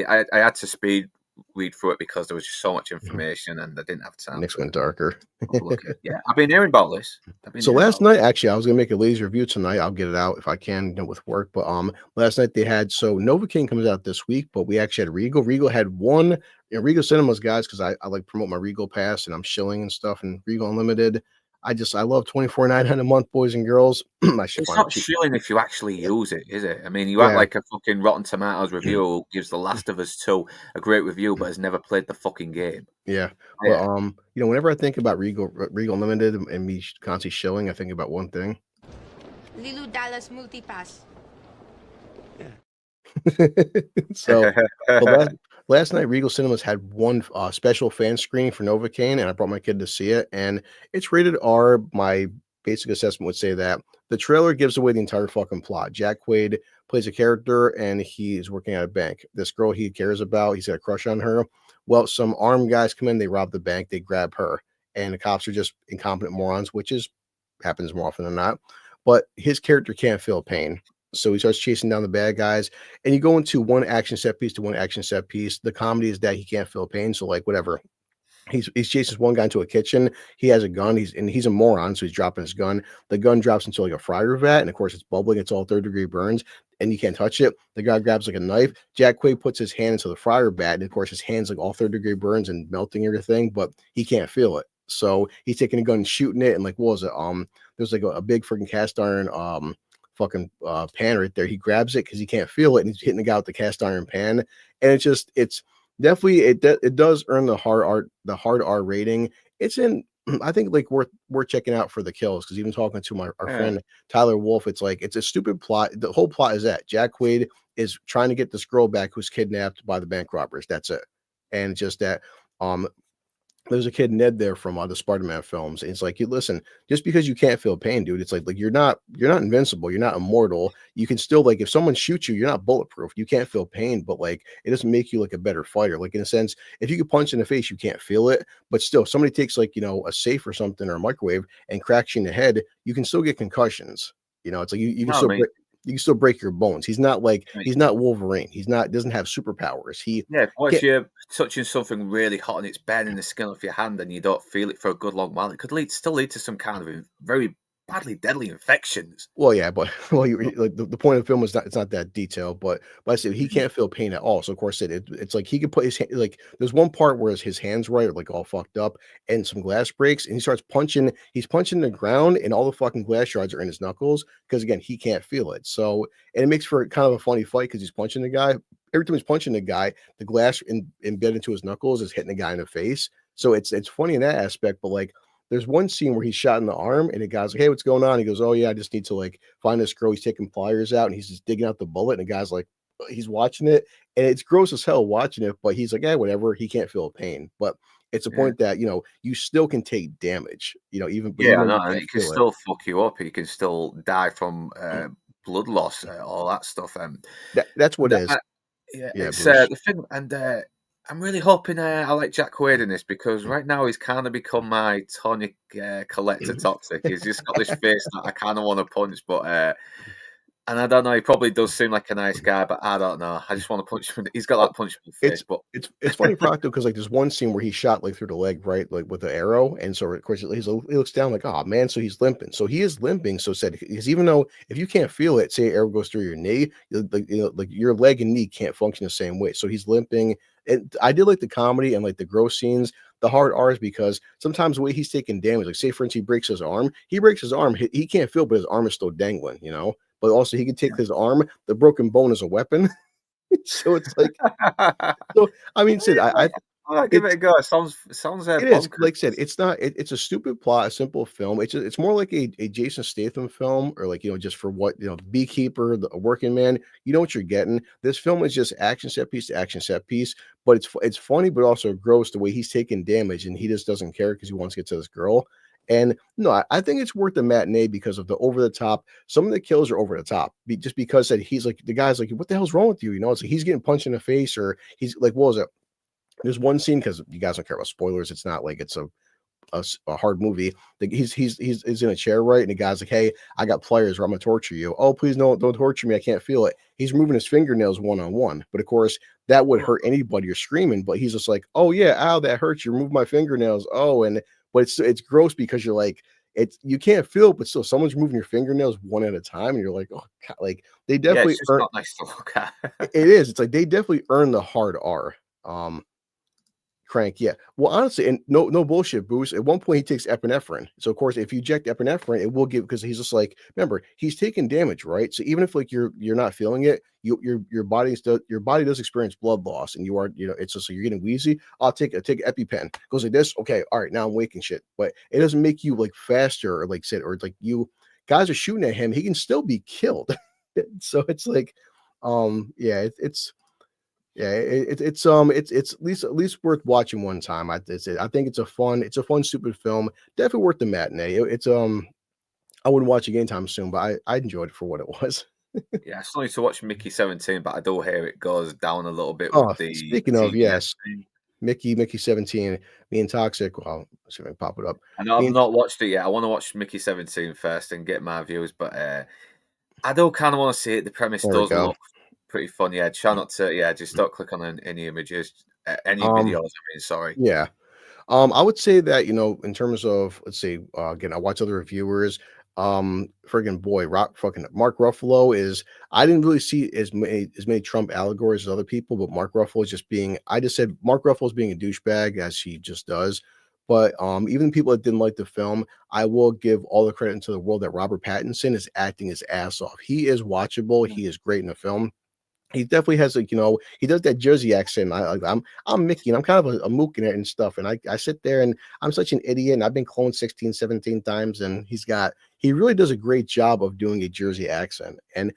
[SPEAKER 5] I had to speed read through it because there was just so much information, and I didn't have time.
[SPEAKER 4] Next went darker.
[SPEAKER 5] I've been hearing about this.
[SPEAKER 4] So last night, actually, I was gonna make a lazy review tonight. I'll get it out if I can with work. But last night they had Novocaine comes out this week, but we actually had Regal. Regal had one. Regal Cinemas, guys, because I like promote my Regal Pass and I'm shilling and stuff, and Regal Unlimited. I love $24.99 a month, boys and girls.
[SPEAKER 5] It's not shilling if you actually use it, is it? I mean, you act like a fucking Rotten Tomatoes reviewer who gives The Last of Us 2 a great review, but has never played the fucking game.
[SPEAKER 4] Yeah. Well, whenever I think about Regal Unlimited and me constantly shilling, I think about one thing.
[SPEAKER 7] Lilu Dallas Multipass.
[SPEAKER 4] So last night Regal Cinemas had one special fan screening for Novocaine, and I brought my kid to see it, and it's rated R. My basic assessment would say that the trailer gives away the entire fucking plot. Jack Quaid plays a character, and he is working at a bank. This girl he cares about, he's got a crush on her. Well, some armed guys come in, they rob the bank, they grab her, and the cops are just incompetent morons, which happens more often than not. But his character can't feel pain. So he starts chasing down the bad guys, and you go into one action set piece to one action set piece. The comedy is that he can't feel pain. So like whatever, he's chasing one guy into a kitchen. He has a gun. He's a moron. So he's dropping his gun. The gun drops into like a fryer vat. And of course it's bubbling. It's all 3rd-degree burns and you can't touch it. The guy grabs like a knife. Jack Quaid puts his hand into the fryer vat. And of course his hand's like all 3rd-degree burns and melting everything, but he can't feel it. So he's taking a gun and shooting it. And like, what was it? There's like a big freaking cast iron, fucking pan right there. He grabs it because he can't feel it, and he's hitting the guy with the cast iron pan. And it's definitely it does earn the hard R rating. It's in I think like worth checking out for the kills, because even talking to our friend Tyler Wolf, it's like it's a stupid plot. The whole plot is that Jack Quaid is trying to get this girl back who's kidnapped by the bank robbers. That's it. And just that there's a kid Ned there from the Spider-Man films. And it's like, you listen, just because you can't feel pain, dude, it's like you're not invincible, you're not immortal. You can still, like, if someone shoots you, you're not bulletproof. You can't feel pain, but like it doesn't make you like a better fighter. Like, in a sense, if you get punched in the face, you can't feel it, but still, if somebody takes, like, a safe or something or a microwave and cracks you in the head, you can still get concussions. It's like you can still you can still break your bones. He's not like he's not Wolverine. Doesn't have superpowers.
[SPEAKER 5] If you're touching something really hot and it's burning the skin off your hand and you don't feel it for a good long while, it could still lead to some kind of very badly deadly infections.
[SPEAKER 4] Well, yeah, but like the point of the film is it's not that detailed, but I said he can't feel pain at all. So of course it's like he could put his hand, like there's one part where his hands are like all fucked up and some glass breaks and he starts punching. He's punching the ground and all the fucking glass shards are in his knuckles because again he can't feel it. So and it makes for kind of a funny fight because he's punching the guy. Every time he's punching the guy, the glass embedded into his knuckles is hitting the guy in the face. So it's funny in that aspect, but like. There's one scene where he's shot in the arm and the guy's like, hey, what's going on? He goes, oh yeah, I just need to like find this girl. He's taking pliers out and he's just digging out the bullet. And the guy's like, he's watching it and it's gross as hell watching it, but he's like, yeah, whatever. He can't feel pain, but it's a point that, you still can take damage, even.
[SPEAKER 5] And it can still fuck you up. You can still die from blood loss, all that stuff.
[SPEAKER 4] That's what it is.
[SPEAKER 5] It's the thing. And, I'm really hoping I like Jack Quaid in this because right now he's kind of become my tonic collector toxic. He's just got this face that I kind of want to punch, but and I don't know. He probably does seem like a nice guy, but I don't know. I just want to punch him. He's got that punchable face. But
[SPEAKER 4] it's funny, Procto, because like there's one scene where he's shot like through the leg, right, like with the arrow, and so of course he looks down like, oh man, so he's limping. So he is limping. So said because even though if you can't feel it, say arrow goes through your knee, like your leg and knee can't function the same way. So he's limping. And I did like the comedy and like the gross scenes. The hard R's because sometimes the way he's taking damage, like say for instance, he breaks his arm, he can't feel, but his arm is still dangling, But also he can take his arm, the broken bone as a weapon. So it's like, so I mean, Sid,
[SPEAKER 5] I'll give it a go. It sounds.
[SPEAKER 4] It is like I said. It's not. It's a stupid plot, a simple film. It's more like a Jason Statham film, or like just for what beekeeper, a working man. You know what you're getting. This film is just action set piece to action set piece, but it's funny, but also gross the way he's taking damage, and he just doesn't care because he wants to get to this girl. And no, I think it's worth the matinee because of the over the top. Some of the kills are over the top, just because that he's like the guy's like, what the hell's wrong with you? It's like he's getting punched in the face, or he's like, what was it? There's one scene because you guys don't care about spoilers. It's not like it's a hard movie. Like he's in a chair, right? And the guy's like, hey, I got pliers, or I'm gonna torture you. Oh, please don't torture me. I can't feel it. He's moving his fingernails one-on-one, but of course that would hurt anybody. You're screaming, but he's just like, oh yeah, ow, that hurts. You remove my fingernails. Oh, but it's gross because you're like, you can't feel it, but still someone's moving your fingernails one at a time, and you're like, oh God, like they definitely
[SPEAKER 5] it's just not nice to look at.
[SPEAKER 4] It is. It's like they definitely earn the hard R. Crank, yeah. Well, honestly, and no bullshit, Boost. At one point, he takes epinephrine. So, of course, if you inject epinephrine, it will give because he's just like, remember, he's taking damage, right? So even if like you're not feeling it, your body does experience blood loss, and you are, it's just like you're getting wheezy. I'll take EpiPen. Goes like this. Okay, all right, now I'm waking shit, but it doesn't make you like faster or like sit or like you guys are shooting at him. He can still be killed. So it's like, it's at least worth watching one time. I think it's a fun stupid film. Definitely worth the matinee. I wouldn't watch it anytime soon, but I enjoyed it for what it was.
[SPEAKER 5] Yeah, I still need to watch Mickey 17, but I do hear it goes down a little bit.
[SPEAKER 4] Oh,
[SPEAKER 5] with the
[SPEAKER 4] speaking of, yes, Mickey 17, me and Toxic. Well, let's see if I can pop it up.
[SPEAKER 5] I know I've not watched it yet. I want to watch Mickey 17 first and get my views, but I do kind of want to see it. The premise does look pretty fun. Yeah, try not to. Just don't click on any images, any videos. I mean, sorry.
[SPEAKER 4] Yeah, I would say that in terms of let's say again, I watch other reviewers. Friggin' boy, Mark Ruffalo is. I didn't really see as many Trump allegories as other people, but Mark Ruffalo is just being. I just said Mark Ruffalo is being a douchebag as he just does. But even people that didn't like the film, I will give all the credit into the world that Robert Pattinson is acting his ass off. He is watchable. He is great in the film. He definitely has like, he does that Jersey accent. I'm Mickey and I'm kind of a mook in it and stuff. And I sit there and I'm such an idiot and I've been cloned 16, 17 times and he really does a great job of doing a Jersey accent. And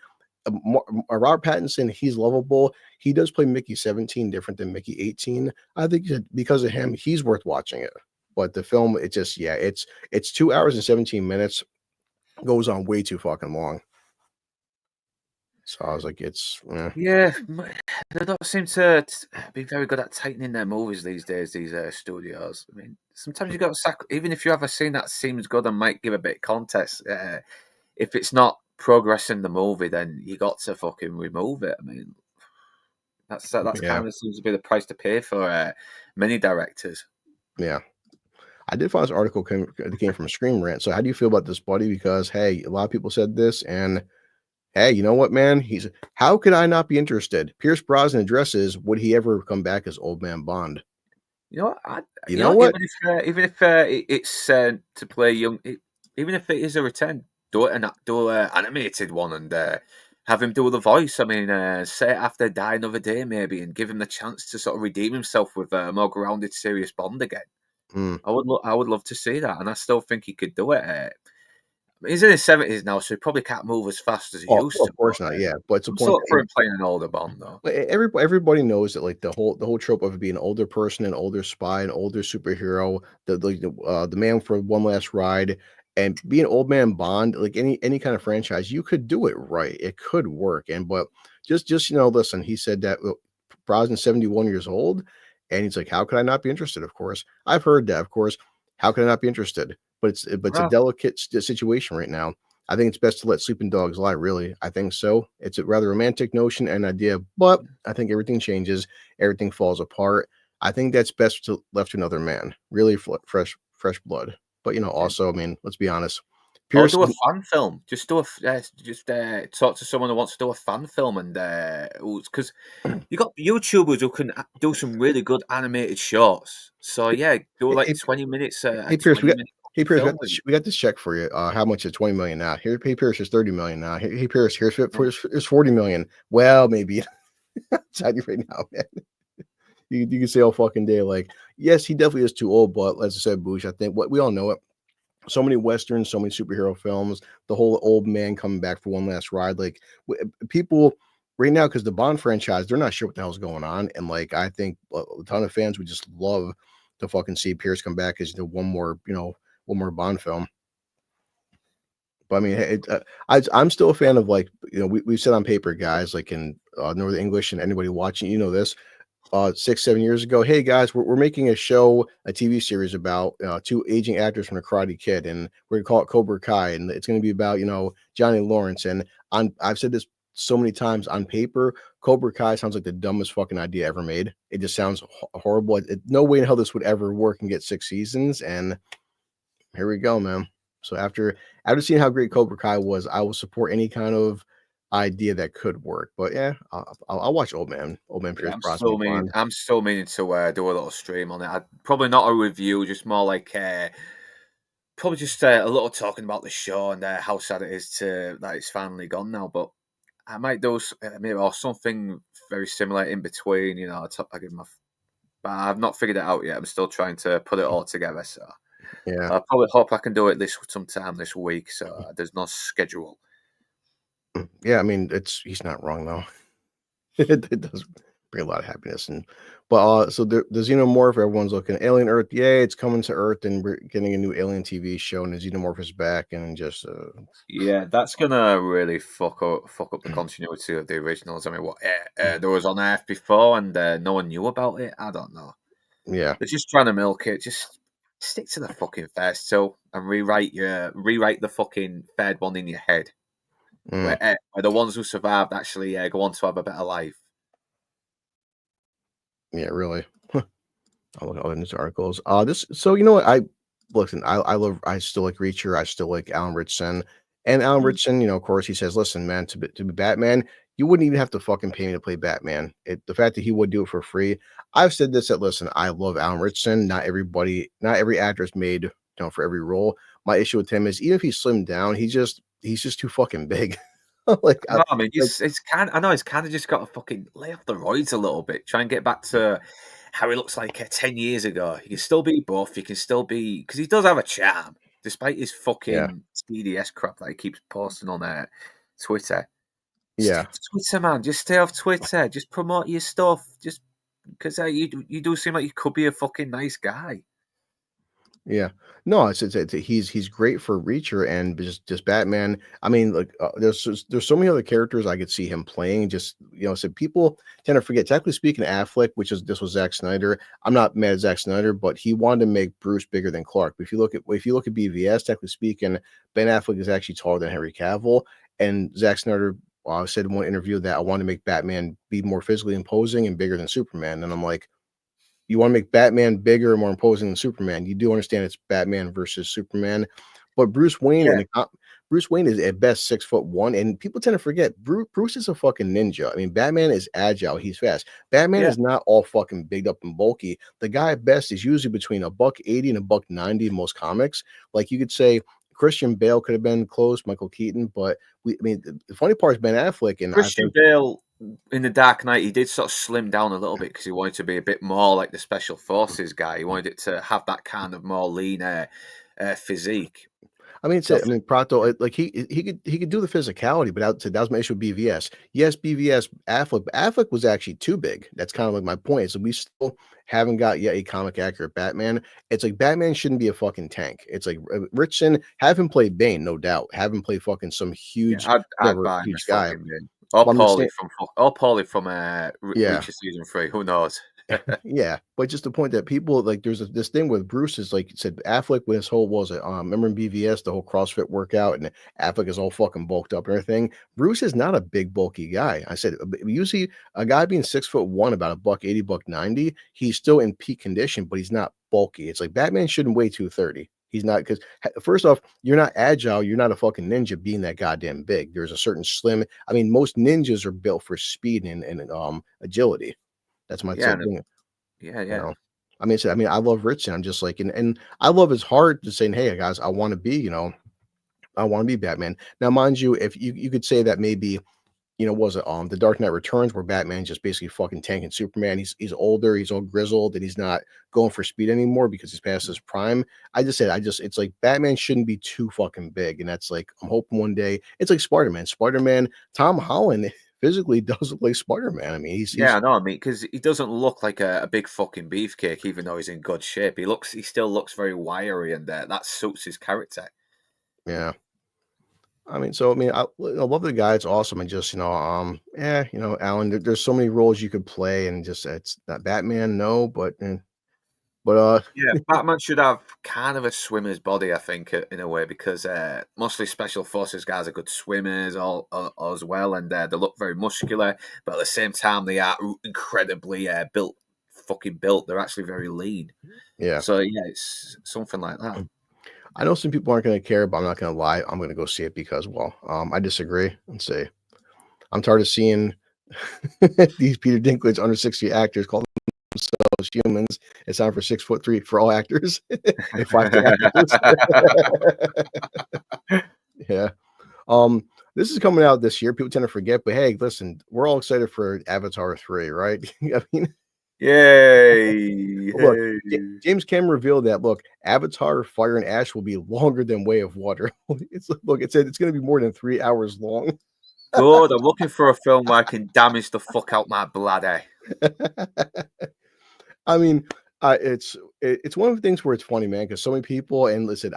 [SPEAKER 4] Robert Pattinson, he's lovable. He does play Mickey 17 different than Mickey 18. I think that because of him, he's worth watching it. But the film, it's 2 hours and 17 minutes, goes on way too fucking long. So I was like,
[SPEAKER 5] Yeah, they don't seem to be very good at tightening their movies these days, these studios. I mean, sometimes you got to even if you have a scene that seems good and might give a bit of context, if it's not progressing the movie, then you got to fucking remove it. I mean, that's kind of seems to be the price to pay for many directors.
[SPEAKER 4] Yeah. I did find this article came from Scream Rant. So how do you feel about this, buddy? Because, hey, a lot of people said this, and hey, you know what, man? How could I not be interested? Pierce Brosnan addresses, would he ever come back as Old Man Bond?
[SPEAKER 5] You know what?
[SPEAKER 4] You know what?
[SPEAKER 5] Even if it's to play young, even if it is a return, do an animated one and have him do the voice. I mean, say it after Die Another Day maybe, and give him the chance to sort of redeem himself with a more grounded, serious Bond again. I would love to see that, and I still think he could do it. He's in his 70s now, so he probably can't move as fast as he used to.
[SPEAKER 4] Of course not, yeah. But it's a point
[SPEAKER 5] sort for him playing an older Bond, though.
[SPEAKER 4] Everybody knows that, like the whole trope of being an older person, an older spy, an older superhero, the man for one last ride, and being Old Man Bond, like any kind of franchise, you could do it right. It could work, but just listen. He said that Brosnan's 71 years old. And he's like, how could I not be interested? Of course, I've heard that. Of course, how can I not be interested? But it's a delicate situation right now. I think it's best to let sleeping dogs lie. Really, I think so. It's a rather romantic notion and idea, but I think everything changes, everything falls apart. I think that's best left to another man. Really fresh blood. But also, I mean, let's be honest.
[SPEAKER 5] Pierce, or do a fan film. Just talk to someone who wants to do a fan film, and because you got YouTubers who can do some really good animated shorts. So yeah, do like 20 minutes.
[SPEAKER 4] Hey Pierce, we got this check for you. How much is 20 million now? Here, hey Pierce, here's 30 million now. Hey Pierce, here's 40 million. Well, maybe tell you right now, man. You can say all fucking day, like, yes, he definitely is too old, but as I said, Boosh, I think we all know it. So many westerns, so many superhero films, the whole old man coming back for one last ride. Like people right now, because the Bond franchise, they're not sure what the hell's going on. And like, I think a ton of fans would just love to fucking see Pierce come back as one more Bond film. But I mean, I'm still a fan of, like, we've said on paper, guys, like in Northern English, and anybody watching, this. 6-7 years ago, hey guys, we're making a TV series about two aging actors from the Karate Kid, and we're gonna call it Cobra Kai, and it's gonna be about Johnny Lawrence. And I've said this so many times, on paper, Cobra Kai sounds like the dumbest fucking idea ever made. It just sounds horrible. No way in hell this would ever work and get 6 seasons. And here we go, man. So after seeing how great Cobra Kai was, I will support any kind of idea that could work. But yeah, I'll watch Old Man Pierce Brosnan.
[SPEAKER 5] I'm still meaning to do a little stream on it. Probably not a review, just more like probably just a little talking about the show and how sad it is that it's finally gone now. But I might do maybe or something very similar in between. But I've not figured it out yet. I'm still trying to put it all together. So
[SPEAKER 4] yeah,
[SPEAKER 5] I probably hope I can do it sometime this week. So there's no schedule.
[SPEAKER 4] Yeah, I mean, he's not wrong though. It does bring a lot of happiness. So the Xenomorph, everyone's looking Alien Earth. Yay, it's coming to Earth, and we're getting a new Alien TV show, and the Xenomorph is back, and just
[SPEAKER 5] yeah, that's gonna really fuck up the continuity of the originals. I mean, what there was on Earth before, and no one knew about it. I don't know.
[SPEAKER 4] Yeah,
[SPEAKER 5] they're just trying to milk it. Just stick to the fucking first two and rewrite the fucking third one in your head. Where the ones who survived actually go on to have a better life.
[SPEAKER 4] Yeah, really. I'll look at all the news articles. So you know what? I still like Reacher. I still like Alan Ritchson. And Alan Ritchson, of course, he says, listen, man, to be Batman, you wouldn't even have to fucking pay me to play Batman. The fact that he would do it for free. I've said this that listen, I love Alan Richardson. Not every actor is made, for every role. My issue with him is even if he's slimmed down, he's just too fucking big. Like,
[SPEAKER 5] No, I mean, it's kind. I know he's kind of just got to fucking lay off the roids a little bit. Try and get back to how he looks like 10 years ago. He can still be buff. He can still be because he does have a charm, despite his fucking CDS crap that he keeps posting on Twitter.
[SPEAKER 4] Yeah.
[SPEAKER 5] Stay off Twitter, man. Just stay off Twitter. Just promote your stuff. Just because you do seem like you could be a fucking nice guy.
[SPEAKER 4] Yeah. No, he's great for Reacher and just Batman. I mean, like there's so many other characters I could see him playing. Just so people tend to forget. Technically speaking, Affleck, this was Zack Snyder. I'm not mad at Zack Snyder, but he wanted to make Bruce bigger than Clark. But if you look at BVS, technically speaking, Ben Affleck is actually taller than Henry Cavill, and Zack Snyder said in one interview that I want to make Batman be more physically imposing and bigger than Superman, and I'm like. You want to make Batman bigger and more imposing than Superman. You do understand it's Batman versus Superman, but Bruce Wayne Bruce Wayne is at best 6'1", and people tend to forget Bruce is a fucking ninja. I mean, Batman is agile, he's fast. Batman is not all fucking bigged up and bulky. The guy at best is usually between $180 and $190 in most comics. Like you could say Christian Bale could have been close, Michael Keaton, but the funny part is Ben Affleck and
[SPEAKER 5] Christian Bale in The Dark Knight, he did sort of slim down a little bit because he wanted to be a bit more like the Special Forces guy. He wanted it to have that kind of more lean physique.
[SPEAKER 4] I mean, Prato, like he could do the physicality, but that was my issue with BVS. Yes, BVS Affleck, but Affleck was actually too big. That's kind of like my point. So we still haven't got yet a comic accurate Batman. It's like Batman shouldn't be a fucking tank. It's like Richardson, have him play Bane, no doubt. Have him play fucking some huge,
[SPEAKER 5] I'd buy
[SPEAKER 4] huge guy.
[SPEAKER 5] Or Paulie from Reacher season 3. Who knows?
[SPEAKER 4] Yeah, but just the point that people like, there's this thing with Bruce is like you said, Affleck with his whole remember in BVS the whole CrossFit workout and Affleck is all fucking bulked up and everything. Bruce is not a big bulky guy. I said usually a guy being 6'1", about $180, $190, he's still in peak condition, but he's not bulky. It's like Batman shouldn't weigh 230. He's not, because first off, you're not agile. You're not a fucking ninja being that goddamn big. There's a certain slim. I mean, most ninjas are built for speed and agility. That's my thing.
[SPEAKER 5] Yeah.
[SPEAKER 4] I mean, I love Richardson. I'm just like, and I love his heart to saying, hey guys, I want to be, I want to be Batman. Now, mind you, if you could say that maybe, was it The Dark Knight Returns where Batman just basically fucking tanking Superman. He's older, he's all grizzled, and he's not going for speed anymore because he's past his prime. It's like Batman shouldn't be too fucking big, and that's like I'm hoping one day it's like Spider-Man. Tom Holland physically does look like Spider-Man. I mean,
[SPEAKER 5] because he doesn't look like a big fucking beefcake, even though he's in good shape. He still looks very wiry, and that suits his character.
[SPEAKER 4] Yeah. I love the guy. It's awesome. And just, Alan, there's so many roles you could play and just, it's not Batman. No, but
[SPEAKER 5] Batman should have kind of a swimmer's body, I think, in a way, because mostly Special Forces guys are good swimmers as well. And they look very muscular, but at the same time, they are incredibly built. They're actually very lean.
[SPEAKER 4] Yeah.
[SPEAKER 5] So it's something like that.
[SPEAKER 4] I know some people aren't going to care, but I'm not going to lie. I'm going to go see it because, I disagree and say I'm tired of seeing these Peter Dinklage under 60 actors call themselves humans. It's time for 6'3" for all actors and 5 actors. Yeah. This is coming out this year. People tend to forget, but hey, listen, we're all excited for Avatar 3, right? I mean,
[SPEAKER 5] yay!
[SPEAKER 4] Look, James Cameron revealed that Avatar Fire and Ash will be longer than Way of Water. It said it's going to be more than 3 hours long.
[SPEAKER 5] Good. I'm looking for a film where I can damage the fuck out my bladder.
[SPEAKER 4] I mean, it's one of the things where it's funny, man, because so many people, and listen,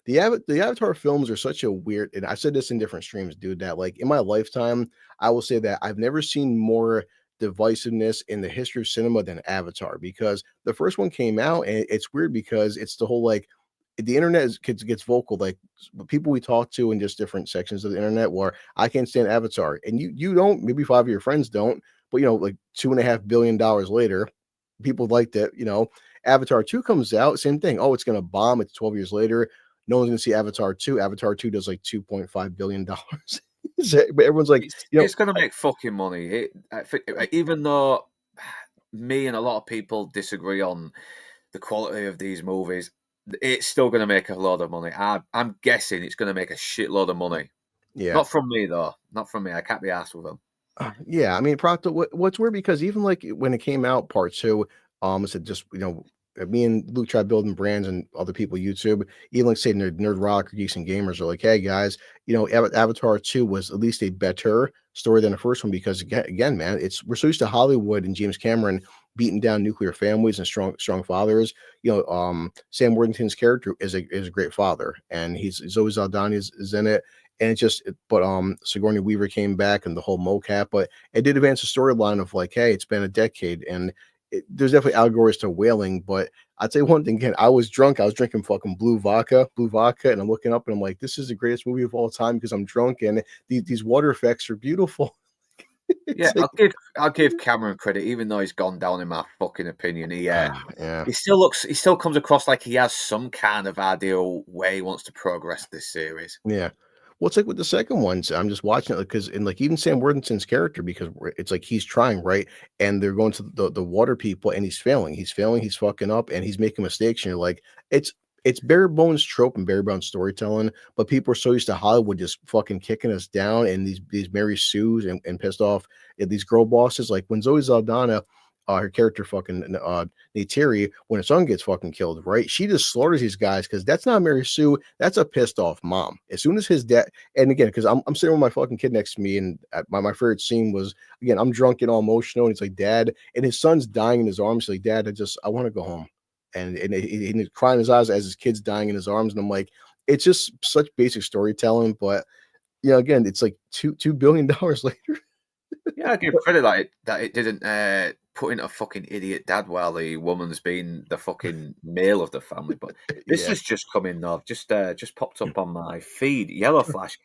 [SPEAKER 4] the Avatar films are such a weird, and I've said this in different streams, dude, that like in my lifetime, I will say that I've never seen more divisiveness in the history of cinema than Avatar, because the first one came out and it's weird because it's the whole like the internet gets vocal, like people we talk to in just different sections of the internet where I can't stand Avatar and you don't, maybe 5 of your friends don't, but like $2.5 billion later, people liked it. Avatar 2 comes out, same thing. Oh, it's gonna bomb. It's 12 years later. No one's gonna see Avatar 2. Avatar 2 does like $2.5 billion. but everyone's like,
[SPEAKER 5] It's going to make fucking money. Even though me and a lot of people disagree on the quality of these movies, it's still going to make a lot of money. I'm guessing it's going to make a shitload of money.
[SPEAKER 4] Yeah.
[SPEAKER 5] Not from me, though. Not from me. I can't be asked with them.
[SPEAKER 4] Yeah, I mean, what's weird because even like when it came out, part two, I said just me and Luke tried building brands and other people YouTube, even like say Nerd Rock or Geeks and Gamers are like, hey guys, Avatar 2 was at least a better story than the first one because again, man, we're so used to Hollywood and James Cameron beating down nuclear families and strong fathers. Sam Worthington's character is a great father, and Zoe Saldana is in it. And Sigourney Weaver came back and the whole mocap, but it did advance the storyline of like, hey, it's been a decade, and there's definitely allegories to whaling. But I'd say one thing again, I was drunk, I was drinking fucking blue vodka, and I'm looking up and I'm like, this is the greatest movie of all time because I'm drunk and these water effects are beautiful.
[SPEAKER 5] Yeah, I'll give Cameron credit, even though he's gone down in my fucking opinion. He still comes across like he has some kind of idea where he wants to progress this series.
[SPEAKER 4] Yeah. Well, it's like with the second ones, I'm just watching it because even Sam Worthington's character, because it's like he's trying, right? And they're going to the water people and he's failing, he's fucking up and he's making mistakes. And you're like, it's bare bones trope and bare bones storytelling, but people are so used to Hollywood just fucking kicking us down and these Mary Sues and pissed off at these girl bosses. Like when Zoe Saldana, her character fucking Neytiri, when her son gets fucking killed, right? She just slaughters these guys because that's not Mary Sue. That's a pissed off mom. As soon as his dad, and again, because I'm sitting with my fucking kid next to me, and my favorite scene was again, I'm drunk and all emotional, and he's like, Dad, and his son's dying in his arms. He's like, Dad, I want to go home, and he's crying his eyes as his kid's dying in his arms, and I'm like, it's just such basic storytelling, but again, it's like $2 billion later.
[SPEAKER 5] Yeah, I give credit that it didn't put in a fucking idiot dad while the woman's been the fucking male of the family. But this has just come in though. Just popped up on my feed. Yellow Flash.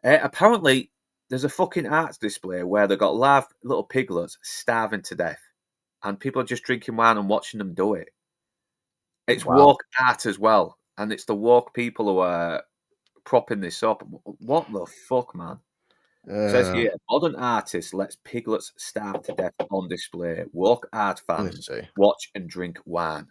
[SPEAKER 5] Apparently, there's a fucking arts display where they got live little piglets starving to death, and people are just drinking wine and watching them do it. It's woke art as well, and it's the woke people who are propping this up. What the fuck, man? Says here, modern artist lets piglets starve to death on display. Woke art fans watch and drink wine.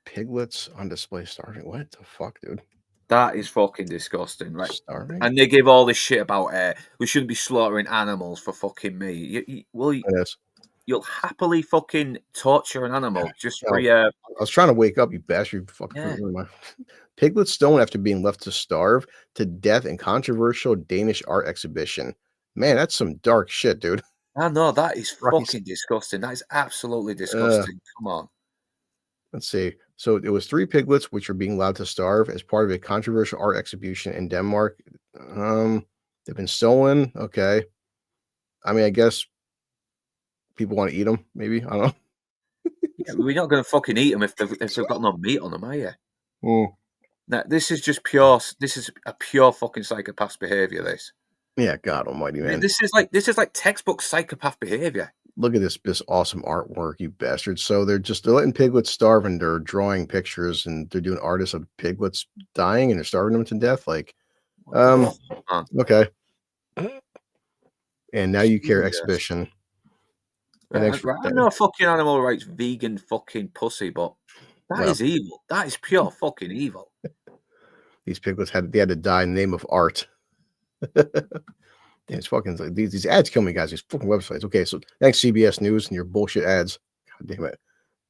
[SPEAKER 4] Piglets on display starving? What the fuck, dude?
[SPEAKER 5] That is fucking disgusting, right?
[SPEAKER 4] Starving?
[SPEAKER 5] And they give all this shit about we shouldn't be slaughtering animals for fucking meat. You'll happily fucking torture an animal just for your...
[SPEAKER 4] I was trying to wake up, you bastard. Piglets don't after being left to starve to death in controversial Danish art exhibition. Man, that's some dark shit, dude.
[SPEAKER 5] I know, that is fucking disgusting. That is absolutely disgusting. Come on.
[SPEAKER 4] Let's see. So it was 3 piglets which were being allowed to starve as part of a controversial art exhibition in Denmark. They've been stolen. Okay. I mean, I guess people want to eat them, maybe. I don't know.
[SPEAKER 5] Yeah, we're not going to fucking eat them if they've got no meat on them, are you? Now, this is just pure. This is a pure fucking psychopath's behavior. This.
[SPEAKER 4] Yeah, God Almighty, man.
[SPEAKER 5] This is like textbook psychopath behavior.
[SPEAKER 4] Look at this awesome artwork, you bastards. So they're letting piglets starve and they're drawing pictures and they're doing artists of piglets dying and they're starving them to death. Like, okay. And now you care exhibition.
[SPEAKER 5] I know fucking animal rights, vegan fucking pussy, but that is evil. That is pure fucking evil.
[SPEAKER 4] These piglets had to die in the name of art. It's fucking like these ads kill me, guys. These fucking websites. Okay, so thanks CBS News and your bullshit ads. God damn it.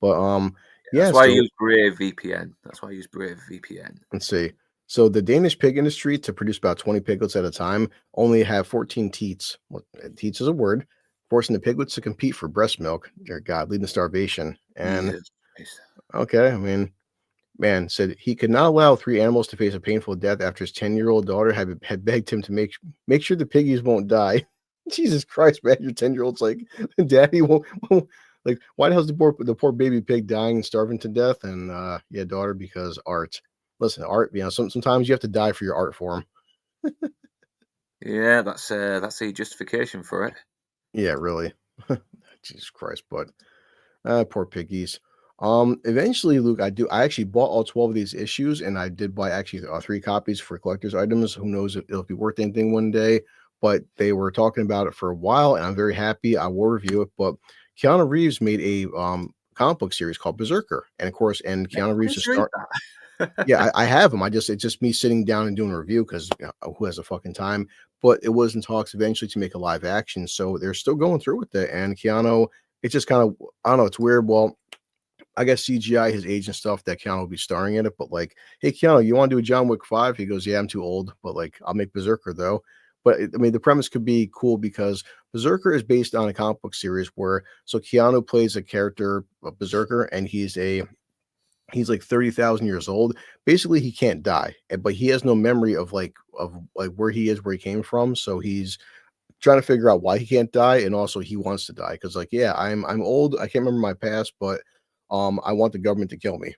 [SPEAKER 4] But
[SPEAKER 5] that's why I use Brave VPN. That's why I use Brave VPN.
[SPEAKER 4] Let's see. So the Danish pig industry, to produce about 20 piglets at a time, only have 14 teats. Well, teats is a word, forcing the piglets to compete for breast milk. Dear God, leading to starvation. And okay, I mean, man said he could not allow 3 animals to face a painful death after his 10-year-old daughter had begged him to make sure the piggies won't die. Jesus Christ, man, your 10-year-old's like, Daddy won't like, why the hell's the poor baby pig dying and starving to death? And daughter, because art. Listen, art, sometimes you have to die for your art form.
[SPEAKER 5] Yeah, that's a justification for it.
[SPEAKER 4] Yeah, really. Jesus Christ, but poor piggies. Eventually, Luke, I actually bought all 12 of these issues, and I did buy actually 3 copies for collector's items. Who knows if it'll be worth anything one day, but they were talking about it for a while, and I'm very happy. I will review it. But Keanu Reeves made a comic book series called Berserker, and of course, and Keanu Reeves is
[SPEAKER 5] Read
[SPEAKER 4] yeah, I have them. It's just me sitting down and doing a review because who has the fucking time? But it was in talks eventually to make a live action, so they're still going through with it. And Keanu, it's just kind of, I don't know, it's weird. Well, I guess CGI his age and stuff that Keanu will be starring in it. But like, hey Keanu, you want to do a John Wick 5? He goes, yeah, I'm too old, but like I'll make Berserker though. But I mean, the premise could be cool because Berserker is based on a comic book series where so Keanu plays a character, a Berserker, and he's like 30,000 years old. Basically, he can't die, but he has no memory of where he is, where he came from. So he's trying to figure out why he can't die, and also he wants to die because, like, yeah, I'm old. I can't remember my past, but I want the government to kill me.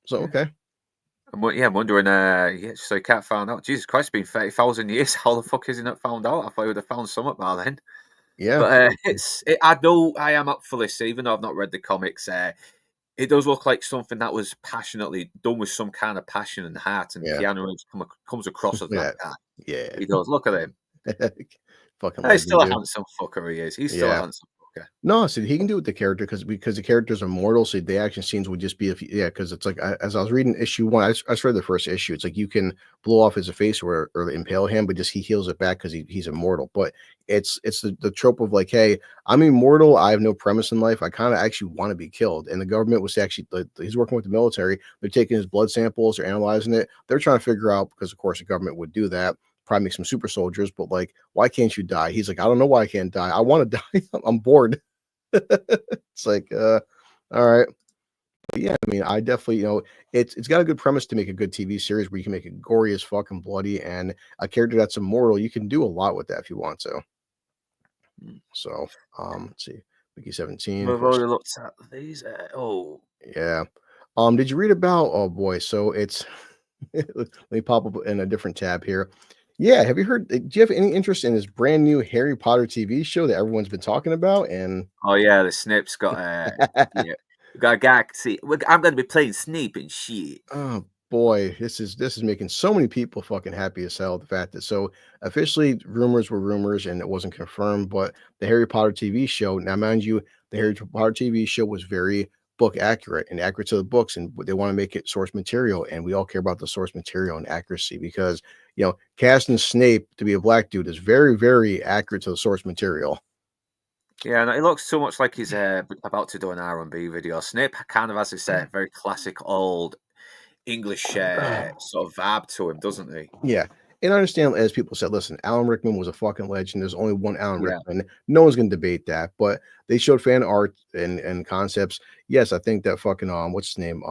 [SPEAKER 4] So okay,
[SPEAKER 5] I'm wondering. So he can't find out. Jesus Christ, it's been 30,000 years. How the fuck is he not found out? I thought he would have found something by then.
[SPEAKER 4] yeah,
[SPEAKER 5] But I know I am up for this, even though I've not read the comics. It does look like something that was passionately done with some kind of passion and heart, and
[SPEAKER 4] Yeah.
[SPEAKER 5] Keanu Reeves comes across as that guy.
[SPEAKER 4] yeah.
[SPEAKER 5] He goes, look at him.
[SPEAKER 4] Fucking
[SPEAKER 5] He's still a
[SPEAKER 4] legend, dude.
[SPEAKER 5] handsome fucker. He is. He's still a
[SPEAKER 4] Yeah.
[SPEAKER 5] handsome fucker.
[SPEAKER 4] No, so he can do it with the character because the characters are mortal. So the action scenes would just be because it's like as I was reading issue 1, I just read the first issue. It's like you can blow off his face or impale him, but just he heals it back because he's immortal. But it's the trope of like, hey, I'm immortal. I have no premise in life. I kind of actually want to be killed, and the government was actually he's working with the military. They're taking his blood samples, they're analyzing it. They're trying to figure out because of course the government would do that. Probably make some super soldiers, but like, why can't you die? He's like, I don't know why I can't die. I want to die. I'm bored. It's like, all right. But yeah, I mean, I definitely, it's got a good premise to make a good TV series where you can make it gory as fucking bloody and a character that's immortal. You can do a lot with that if you want to. So, let's see, Wiki 17.
[SPEAKER 5] We've already looked at these.
[SPEAKER 4] Yeah. Did you read about? Oh boy, so it's. Let me pop up in a different tab here. Yeah, have you heard? Do you have any interest in this brand new Harry Potter TV show that everyone's been talking about? And
[SPEAKER 5] Oh yeah, the Snape's got yeah, got a guy. See, I'm going to be playing Snape and shit.
[SPEAKER 4] oh boy, this is making so many people fucking happy as hell. The fact that so officially rumors were rumors and it wasn't confirmed, but the Harry Potter TV show. Now, mind you, the Harry Potter TV show was very book accurate and accurate to the books, and they want to make it source material. And we all care about the source material and accuracy because casting Snape to be a black dude is very, very accurate to the source material.
[SPEAKER 5] Yeah, no, it looks so much like he's about to do an R&B video. Snape kind of has this very classic old English sort of vibe to him, doesn't he?
[SPEAKER 4] Yeah. And I understand, as people said, listen, Alan Rickman was a fucking legend. There's only one Alan
[SPEAKER 5] Yeah.
[SPEAKER 4] Rickman. No one's going to debate that. But they showed fan art and concepts. Yes, I think that fucking, what's his name?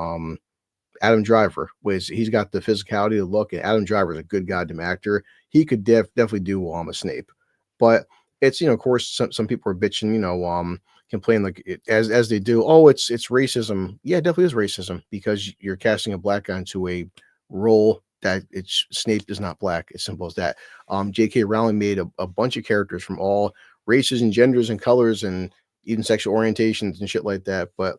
[SPEAKER 4] Adam Driver he's got the physicality, the look, and Adam Driver is a good goddamn actor. He could definitely do a Snape. But it's, of course, some people are bitching, complain like as they do. Oh, it's racism. Yeah, it definitely is racism because you're casting a black guy into a role that Snape is not black. As simple as that. J.K. Rowling made a bunch of characters from all races and genders and colors and even sexual orientations and shit like that. But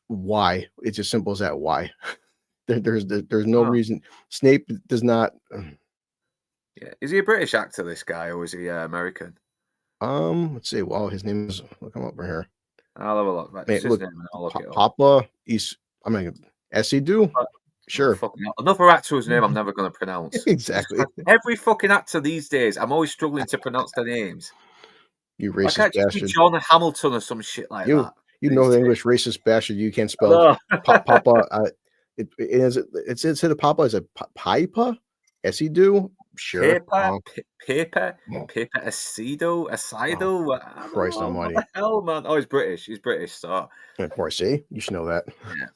[SPEAKER 4] why? It's as simple as that. Why? There's no reason. Snape does not.
[SPEAKER 5] Yeah, is he a British actor? This guy, or is he American?
[SPEAKER 4] Let's see. Well, his name is. Look him up right here.
[SPEAKER 5] I'll have a look. Right,
[SPEAKER 4] Man,
[SPEAKER 5] his
[SPEAKER 4] look,
[SPEAKER 5] name and I'll look it up.
[SPEAKER 4] Papa. Esidu. Sure.
[SPEAKER 5] Another actor whose name I'm never going to pronounce.
[SPEAKER 4] Exactly.
[SPEAKER 5] Every fucking actor these days, I'm always struggling to pronounce their names.
[SPEAKER 4] You
[SPEAKER 5] I
[SPEAKER 4] racist
[SPEAKER 5] can't just be
[SPEAKER 4] bastard.
[SPEAKER 5] John Hamilton or some shit like
[SPEAKER 4] You
[SPEAKER 5] that.
[SPEAKER 4] you know the English racist bastard. You can't spell Papa. It's instead of Papa is a Pipa. Esidu. Sure.
[SPEAKER 5] Paper Acido.
[SPEAKER 4] Christ almighty.
[SPEAKER 5] What the hell, man? Oh, he's British. He's British, so
[SPEAKER 4] Of course, see, you should know that.
[SPEAKER 5] yeah.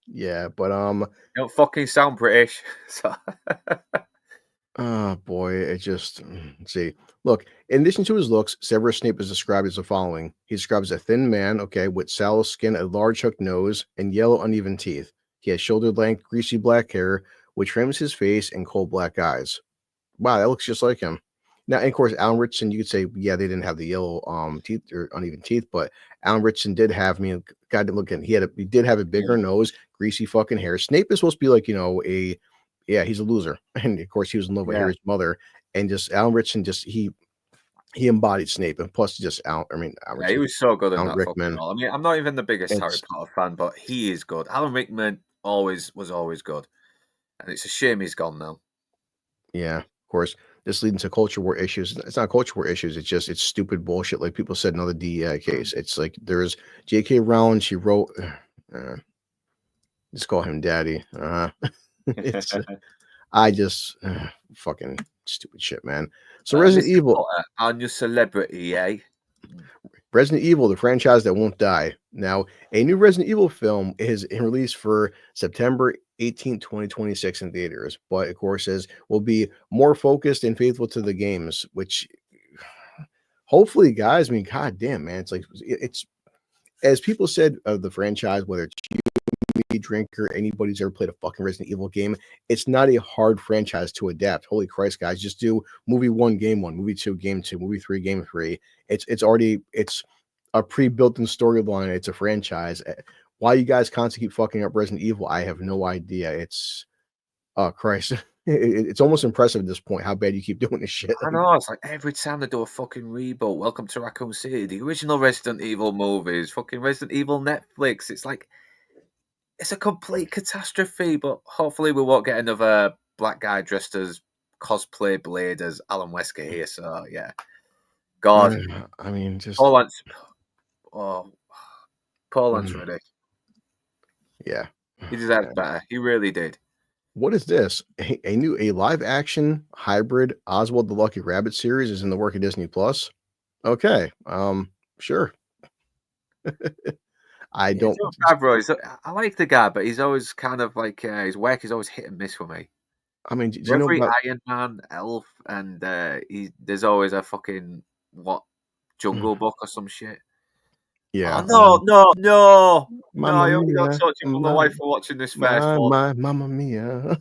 [SPEAKER 4] Yeah, but
[SPEAKER 5] You don't fucking sound British. So
[SPEAKER 4] oh boy, it just let's see. Look, in addition to his looks, Severus Snape is described as the following. He's described as a thin man, okay, with sallow skin, a large hooked nose, and yellow uneven teeth. He has shoulder-length, greasy black hair, which frames his face, and cold black eyes. Wow, that looks just like him. Now, and of course, Alan Richardson, you could say, yeah, they didn't have the yellow teeth or uneven teeth, but Alan Richardson did have, God didn't look at he did have a bigger nose, greasy fucking hair. Snape is supposed to be like, Yeah, he's a loser, and of course he was in love with
[SPEAKER 5] Yeah.
[SPEAKER 4] Harry's mother, and just Alan Ritchson he embodied Snape, and plus just Alan
[SPEAKER 5] Yeah, he
[SPEAKER 4] Ritchson,
[SPEAKER 5] was so good in
[SPEAKER 4] Alan
[SPEAKER 5] that fucking
[SPEAKER 4] Rickman.
[SPEAKER 5] role. I mean, I'm not even the biggest Harry
[SPEAKER 4] It's
[SPEAKER 5] Potter fan, but he is good. Alan Rickman was always good, and it's a shame he's gone now.
[SPEAKER 4] yeah, of course. This leading to culture war issues. It's not culture war issues. It's stupid bullshit. Like people said, another DEI case. It's like there's J.K. Rowling. She wrote, just call him daddy. It's I just fucking stupid shit, man. So Resident
[SPEAKER 5] Mr.
[SPEAKER 4] Evil,
[SPEAKER 5] Potter, I'm your celebrity, eh?
[SPEAKER 4] Resident Evil, the franchise that won't die. Now, a new Resident Evil film is in release for September 18th, 2026 in theaters, but of course will be more focused and faithful to the games, which hopefully, guys, I mean, god damn, man, it's as people said of the franchise, whether it's you, drinker, anybody who's ever played a fucking Resident Evil game, it's not a hard franchise to adapt. Holy Christ, guys, just do movie 1, game 1, movie 2, game 2, movie 3, game 3. It's already a pre-built-in storyline. It's a franchise. Why you guys constantly keep fucking up Resident Evil, I have no idea. It's oh Christ. It's almost impressive at this point how bad you keep doing this shit.
[SPEAKER 5] I know, it's like every time they do a fucking reboot, Welcome to Raccoon City, the original Resident Evil movies, fucking Resident Evil Netflix, it's like, it's a complete catastrophe, but hopefully we won't get another black guy dressed as cosplay Blade as Alan Wesker here, so yeah. God.
[SPEAKER 4] I mean, just
[SPEAKER 5] Paul Lance Reddick.
[SPEAKER 4] Yeah.
[SPEAKER 5] He deserved better. He really did.
[SPEAKER 4] What is this? A live action hybrid Oswald the Lucky Rabbit series is in the work of Disney Plus. Okay. Sure. I don't.
[SPEAKER 5] I like the guy, but he's always kind of like his work is always hit and miss for me.
[SPEAKER 4] I mean, do you know
[SPEAKER 5] Every
[SPEAKER 4] about,
[SPEAKER 5] Iron Man, Elf, and there's always a fucking Jungle Book or some shit.
[SPEAKER 4] yeah.
[SPEAKER 5] Oh, no! No,
[SPEAKER 4] Mamma
[SPEAKER 5] I hope you don't
[SPEAKER 4] mia,
[SPEAKER 5] touch your
[SPEAKER 4] ma-
[SPEAKER 5] wife for watching this first
[SPEAKER 4] my,
[SPEAKER 5] one.
[SPEAKER 4] my Mamma Mia.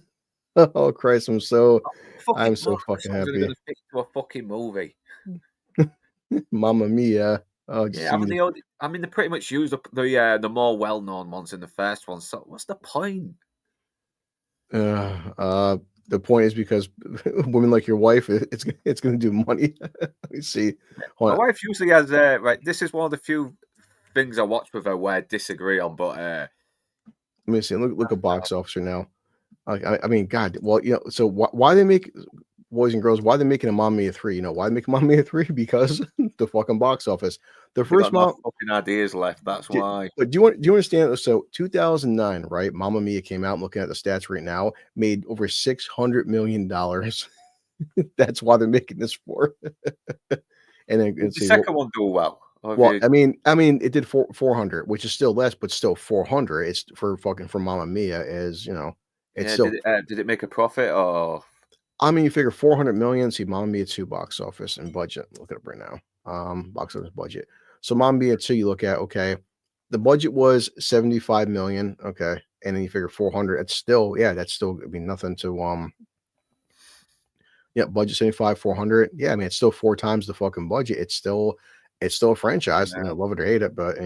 [SPEAKER 4] Oh Christ, I'm so fucking happy.
[SPEAKER 5] Gonna fit to a fucking movie.
[SPEAKER 4] Mamma Mia. Oh,
[SPEAKER 5] Yeah, I mean, they pretty much used the more well-known ones in the first one. So what's the point?
[SPEAKER 4] The point is because women like your wife, it's going to do money. Let me see. Hold
[SPEAKER 5] My
[SPEAKER 4] on.
[SPEAKER 5] wife usually has right. This is one of the few things I watch with her where I disagree on, but
[SPEAKER 4] Let me see. Look at box officer now. I mean, God. Well, so why they make boys and girls? Why are they making a Mamma Mia 3? Why they make a Mamma Mia 3? Because the fucking box office. The first
[SPEAKER 5] no fucking ideas left. That's why.
[SPEAKER 4] But do you understand? So 2009, right? Mamma Mia came out. Looking at the stats right now, made over $600 million. That's why they're making this for. And then
[SPEAKER 5] Did the second one do well?
[SPEAKER 4] Well, I mean, it did 400, which is still less, but still 400. It's for Mamma Mia is it's still.
[SPEAKER 5] Did it make a profit or?
[SPEAKER 4] I mean, you figure 400 million. See, Mamma Mia 2 box office and budget. Look it up right now. Box office budget. So Mamma Mia 2, you look at, okay, the budget was 75 million. Okay, and then you figure 400. That's still I mean, nothing to budget 75, 400. Yeah, I mean, it's still 4 times the fucking budget. It's still a franchise, and I love it or hate it, but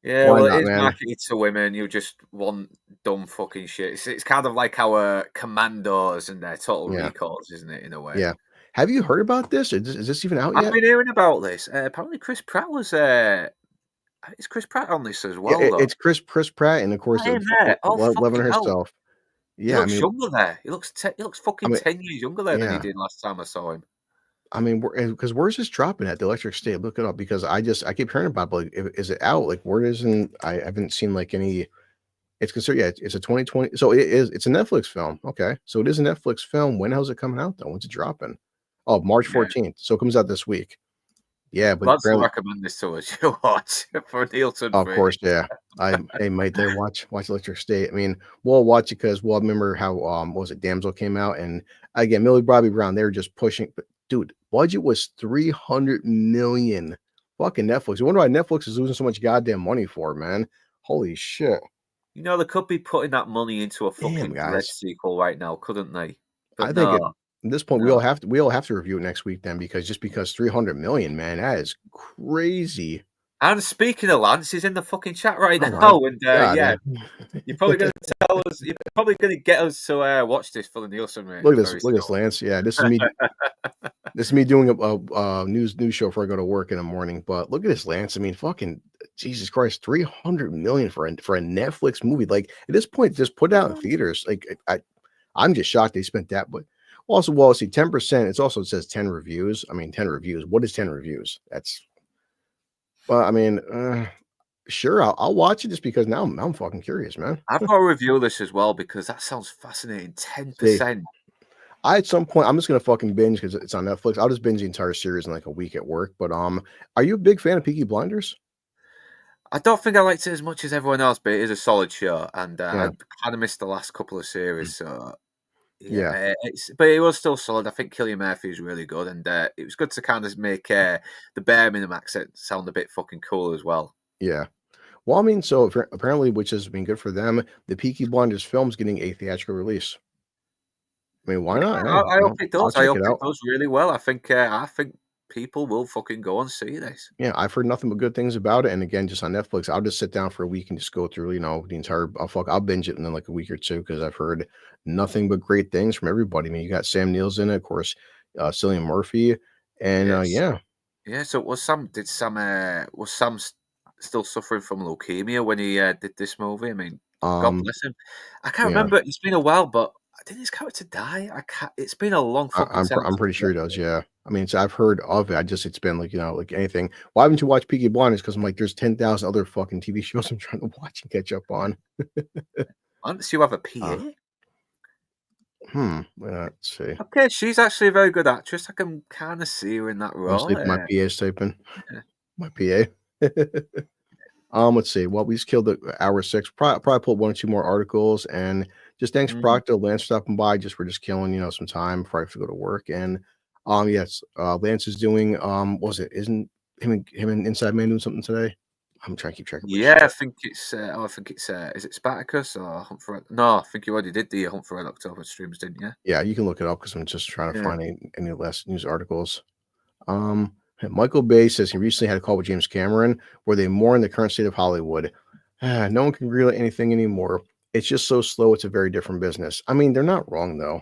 [SPEAKER 5] yeah, well, it is marketed to women. You just want dumb fucking shit. It's kind of like our Commandos and their Total Recalls, isn't it? In a way.
[SPEAKER 4] Yeah. Have you heard about this? Is this even out yet?
[SPEAKER 5] I've been hearing about this. Apparently, Chris Pratt was. Is Chris Pratt on this as well?
[SPEAKER 4] Yeah, it's Chris Pratt, and of course, Levin herself.
[SPEAKER 5] Yeah, he looks younger there. He looks fucking 10 years younger there than he did last time I saw him.
[SPEAKER 4] I mean, because where's this dropping at? The Electric State? Look it up because I keep hearing about it, but is it out? Like, where isn't? I haven't seen like any. It's considered. Yeah, it's a 2020. So it is. It's a Netflix film. Okay, so it is a Netflix film. When how's it coming out though? When's it dropping? Oh, March 14th. So it comes out this week. Yeah, but
[SPEAKER 5] I'd recommend this to us. You watch for Nielsen.
[SPEAKER 4] Of course, yeah. I might there watch Electric State. I mean, we'll watch it because we'll remember how what was it? Damsel came out, and again, Millie Bobby Brown. They were just pushing. But dude, budget was 300 million. Fucking Netflix. You wonder why Netflix is losing so much goddamn money for, man. Holy shit.
[SPEAKER 5] They could be putting that money into a fucking Red sequel right now, couldn't they? But
[SPEAKER 4] I think at this point we all have to review it next week then, because 300 million, man, that is crazy.
[SPEAKER 5] And speaking of Lance, he's in the fucking chat right
[SPEAKER 4] Oh
[SPEAKER 5] now,
[SPEAKER 4] my
[SPEAKER 5] and
[SPEAKER 4] God,
[SPEAKER 5] yeah,
[SPEAKER 4] man.
[SPEAKER 5] you're probably going to tell us. You're probably going to get us to watch this for the Nielsen rating.
[SPEAKER 4] Look at this,
[SPEAKER 5] very
[SPEAKER 4] look at this,
[SPEAKER 5] soon.
[SPEAKER 4] Lance. Yeah, this is me. This is me doing a news show before I go to work in the morning. But look at this, Lance. I mean, fucking Jesus Christ, 300 million for a Netflix movie. Like at this point, just put it out in theaters. Like I'm just shocked they spent that. But also, well, see, 10%. It says 10 reviews. I mean, 10 reviews. What is 10 reviews? That's. Well, I mean, sure, I'll watch it just because now I'm fucking curious, man.
[SPEAKER 5] I've got to review this as well because that sounds fascinating. 10%.
[SPEAKER 4] I at some point I'm just gonna fucking binge because it's on Netflix. I'll just binge the entire series in like a week at work. But are you a big fan of Peaky Blinders?
[SPEAKER 5] I don't think I liked it as much as everyone else, but it is a solid show, and
[SPEAKER 4] Yeah.
[SPEAKER 5] I kind of missed the last couple of series. So
[SPEAKER 4] Yeah.
[SPEAKER 5] but it was still solid. I think Cillian Murphy is really good, and it was good to kind of make the Birmingham accent sound a bit fucking cool as well.
[SPEAKER 4] Yeah. Well, I mean, so apparently, which has been good for them, the Peaky Blinders film's getting a theatrical release. I mean, why not?
[SPEAKER 5] I
[SPEAKER 4] Hey,
[SPEAKER 5] hope it
[SPEAKER 4] I'll
[SPEAKER 5] does. I
[SPEAKER 4] check
[SPEAKER 5] hope
[SPEAKER 4] it
[SPEAKER 5] it
[SPEAKER 4] out.
[SPEAKER 5] does really well. I think people will fucking go and see this.
[SPEAKER 4] Yeah, I've heard nothing but good things about it. And again, just on Netflix, I'll just sit down for a week and just go through, the entire. I'll binge it in like a week or two because I've heard nothing but great things from everybody. I mean, you got Sam Neill's in it, of course, Cillian Murphy, and
[SPEAKER 5] Yes.
[SPEAKER 4] yeah,
[SPEAKER 5] So was Sam still suffering from leukemia when he did this movie? I mean, God bless him. I can't
[SPEAKER 4] yeah.
[SPEAKER 5] remember. It's been a while, but didn't his character die? I can't. It's been a long fucking time.
[SPEAKER 4] I'm pretty sure he does. Yeah. I mean, so I've heard of it. It's been like, like anything. Why haven't you watched Peaky Blinders? Because I'm like, there's 10,000 other fucking TV shows I'm trying to watch and catch up on.
[SPEAKER 5] Unless you have a PA.
[SPEAKER 4] Let's see.
[SPEAKER 5] Okay, she's actually a very good actress. I can kind of see her in that role.
[SPEAKER 4] My PA's typing. My PA. Let's see. Well, we just killed the hour 6. Probably put 1 or 2 more articles, and just thanks Proctor, Lance stopping by. We're just killing some time before I have to go to work. And yes, Lance is doing what was it? Isn't him and Inside Man doing something today? I'm trying to keep track of
[SPEAKER 5] Yeah, I think it's. Is it Spartacus or Hunt for Red? No, I think you already did the Hunt for Red October streams, didn't you?
[SPEAKER 4] Yeah, you can look it up because I'm just trying to find any last news articles. Michael Bay says he recently had a call with James Cameron where they mourn the current state of Hollywood. No one can greenlight anything anymore. It's just so slow. It's a very different business. I mean, they're not wrong though.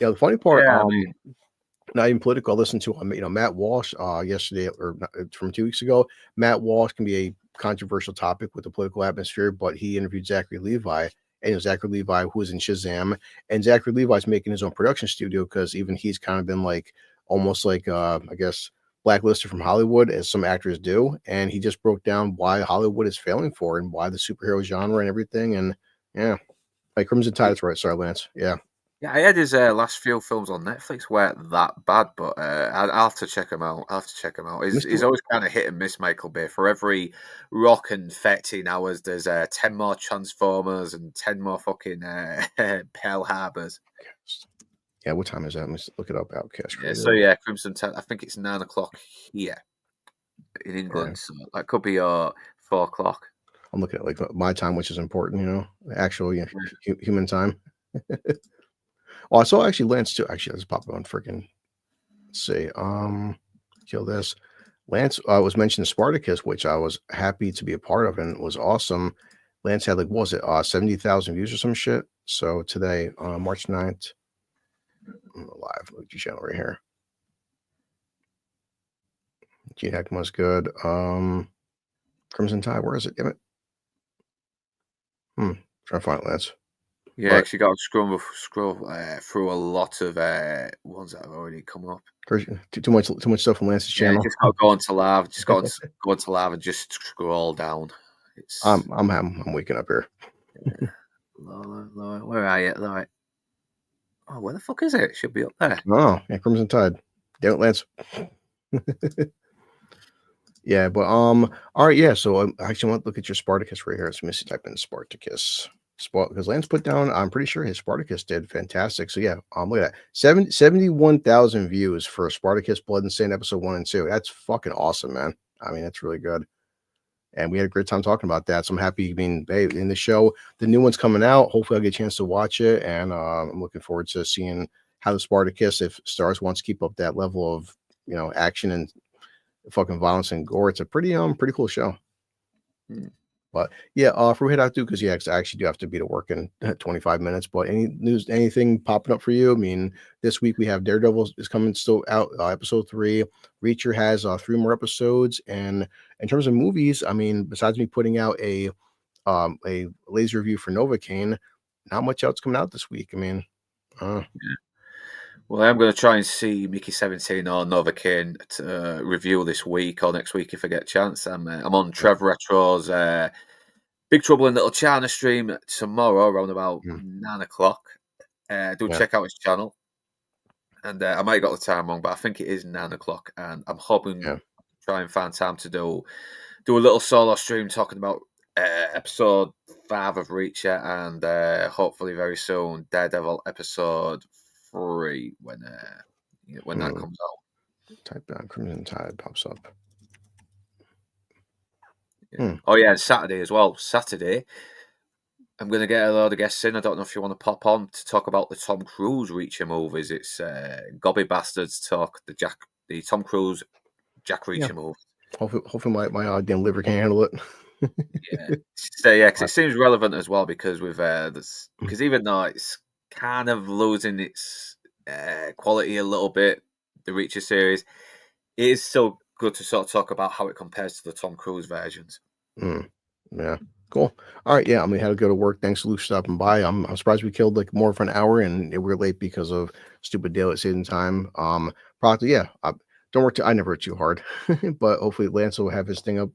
[SPEAKER 4] Yeah, the funny part, not even political. I listened to Matt Walsh yesterday or from 2 weeks ago. Matt Walsh can be a controversial topic with the political atmosphere, but he interviewed Zachary Levi, and Zachary Levi, who was in Shazam, and Zachary Levi's making his own production studio because even he's kind of been like almost like I guess blacklisted from Hollywood as some actors do, and he just broke down why Hollywood is failing for and why the superhero genre and everything, and yeah, like Crimson Tide. That's right. Sorry, Lance. Yeah.
[SPEAKER 5] Yeah, I had his last few films on Netflix weren't that bad, but I'll have to check him out. He's always kind of hit and miss, Michael Bay. For every rock and 13 hours, there's 10 more Transformers and 10 more fucking Pearl Harbors.
[SPEAKER 4] Yeah, what time is that? Let's look it up. Outcast.
[SPEAKER 5] Yeah, so yeah, Crimson Tide. I think it's 9 o'clock here in England, right. So that could be 4 o'clock.
[SPEAKER 4] I'm looking at like my time, which is important, actual human time. Oh, I saw actually Lance too. Actually, let's pop on freaking. Let's see. Kill this. Lance was mentioned Spartacus, which I was happy to be a part of, and it was awesome. Lance had 70,000 views or some shit. So today, March 9th, I'm live. Look at your channel right here. Gene Hackman's good. Crimson Tide, where is it? Damn it. Trying to find it, Lance.
[SPEAKER 5] Yeah, actually got to scroll through a lot of ones that have already come up.
[SPEAKER 4] Too much stuff on Lance's channel.
[SPEAKER 5] Just got to go into live. Just go into live and just scroll down.
[SPEAKER 4] I'm waking up here.
[SPEAKER 5] Lower. Where are you? Lower. Oh, where the fuck is it? It should be up there.
[SPEAKER 4] Oh, yeah, Crimson Tide. Damn it, Lance. Yeah, but all right, yeah. So I actually want to look at your Spartacus right here. Let's miss type in Spartacus. Because Lance put down, I'm pretty sure his Spartacus did fantastic. So yeah, look at that. 71,000 views for Spartacus Blood and Sand episode 1 and 2. That's fucking awesome, man. I mean, that's really good. And we had a great time talking about that. So I'm happy. I mean, in the show, the new one's coming out. Hopefully I'll get a chance to watch it. And I'm looking forward to seeing how the Spartacus, if Starz wants to keep up that level of, action and fucking violence and gore. It's a pretty cool show.
[SPEAKER 5] Hmm.
[SPEAKER 4] But yeah, for we head out to, because yeah, 'cause I actually do have to be to work in 25 minutes. But anything popping up for you? I mean, this week we have Daredevil is coming still out, episode 3. Reacher has 3 more episodes, and in terms of movies, I mean, besides me putting out a laser review for Novocaine, not much else coming out this week. I mean,
[SPEAKER 5] well, I'm going to try and see Mickey 17 or Novocaine to review this week or next week if I get a chance. I'm on Trevor Retro's Big Trouble in Little China stream tomorrow around about 9 o'clock. Check out his channel. And I might have got the time wrong, but I think it is 9 o'clock. And I'm hoping to try and find time to do a little solo stream talking about episode 5 of Reacher and hopefully very soon Daredevil episode 3 when that comes out.
[SPEAKER 4] Type down Crimson Tide pops up.
[SPEAKER 5] Yeah. Oh yeah, Saturday as well. Saturday, I'm going to get a load of guests in. I don't know if you want to pop on to talk about the Tom Cruise Reacher movies. It's Gobby Bastards talk the Tom Cruise Jack Reacher movie.
[SPEAKER 4] Hopefully my damn liver can handle it.
[SPEAKER 5] Because it seems relevant as well because with because even though it's kind of losing its quality a little bit, the Reacher series, it is still good to sort of talk about how it compares to the Tom Cruise versions.
[SPEAKER 4] Yeah, cool. All right, yeah, I mean, had to go to work. Thanks, Luke, for stopping by. I'm surprised we killed like more for an hour, and we were late because of stupid daylight saving time. Probably, yeah. Don't work. I never work too hard, but hopefully Lance will have his thing up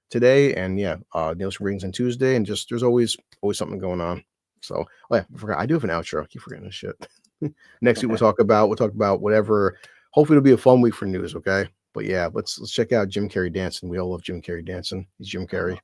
[SPEAKER 4] today, and yeah, Nielsen rings on Tuesday, and just there's always something going on. So, oh yeah, I forgot. I do have an outro. I keep forgetting this shit. Next week we'll talk about whatever. Hopefully it'll be a fun week for news. Okay, but yeah, let's check out Jim Carrey dancing. We all love Jim Carrey dancing. He's Jim Carrey.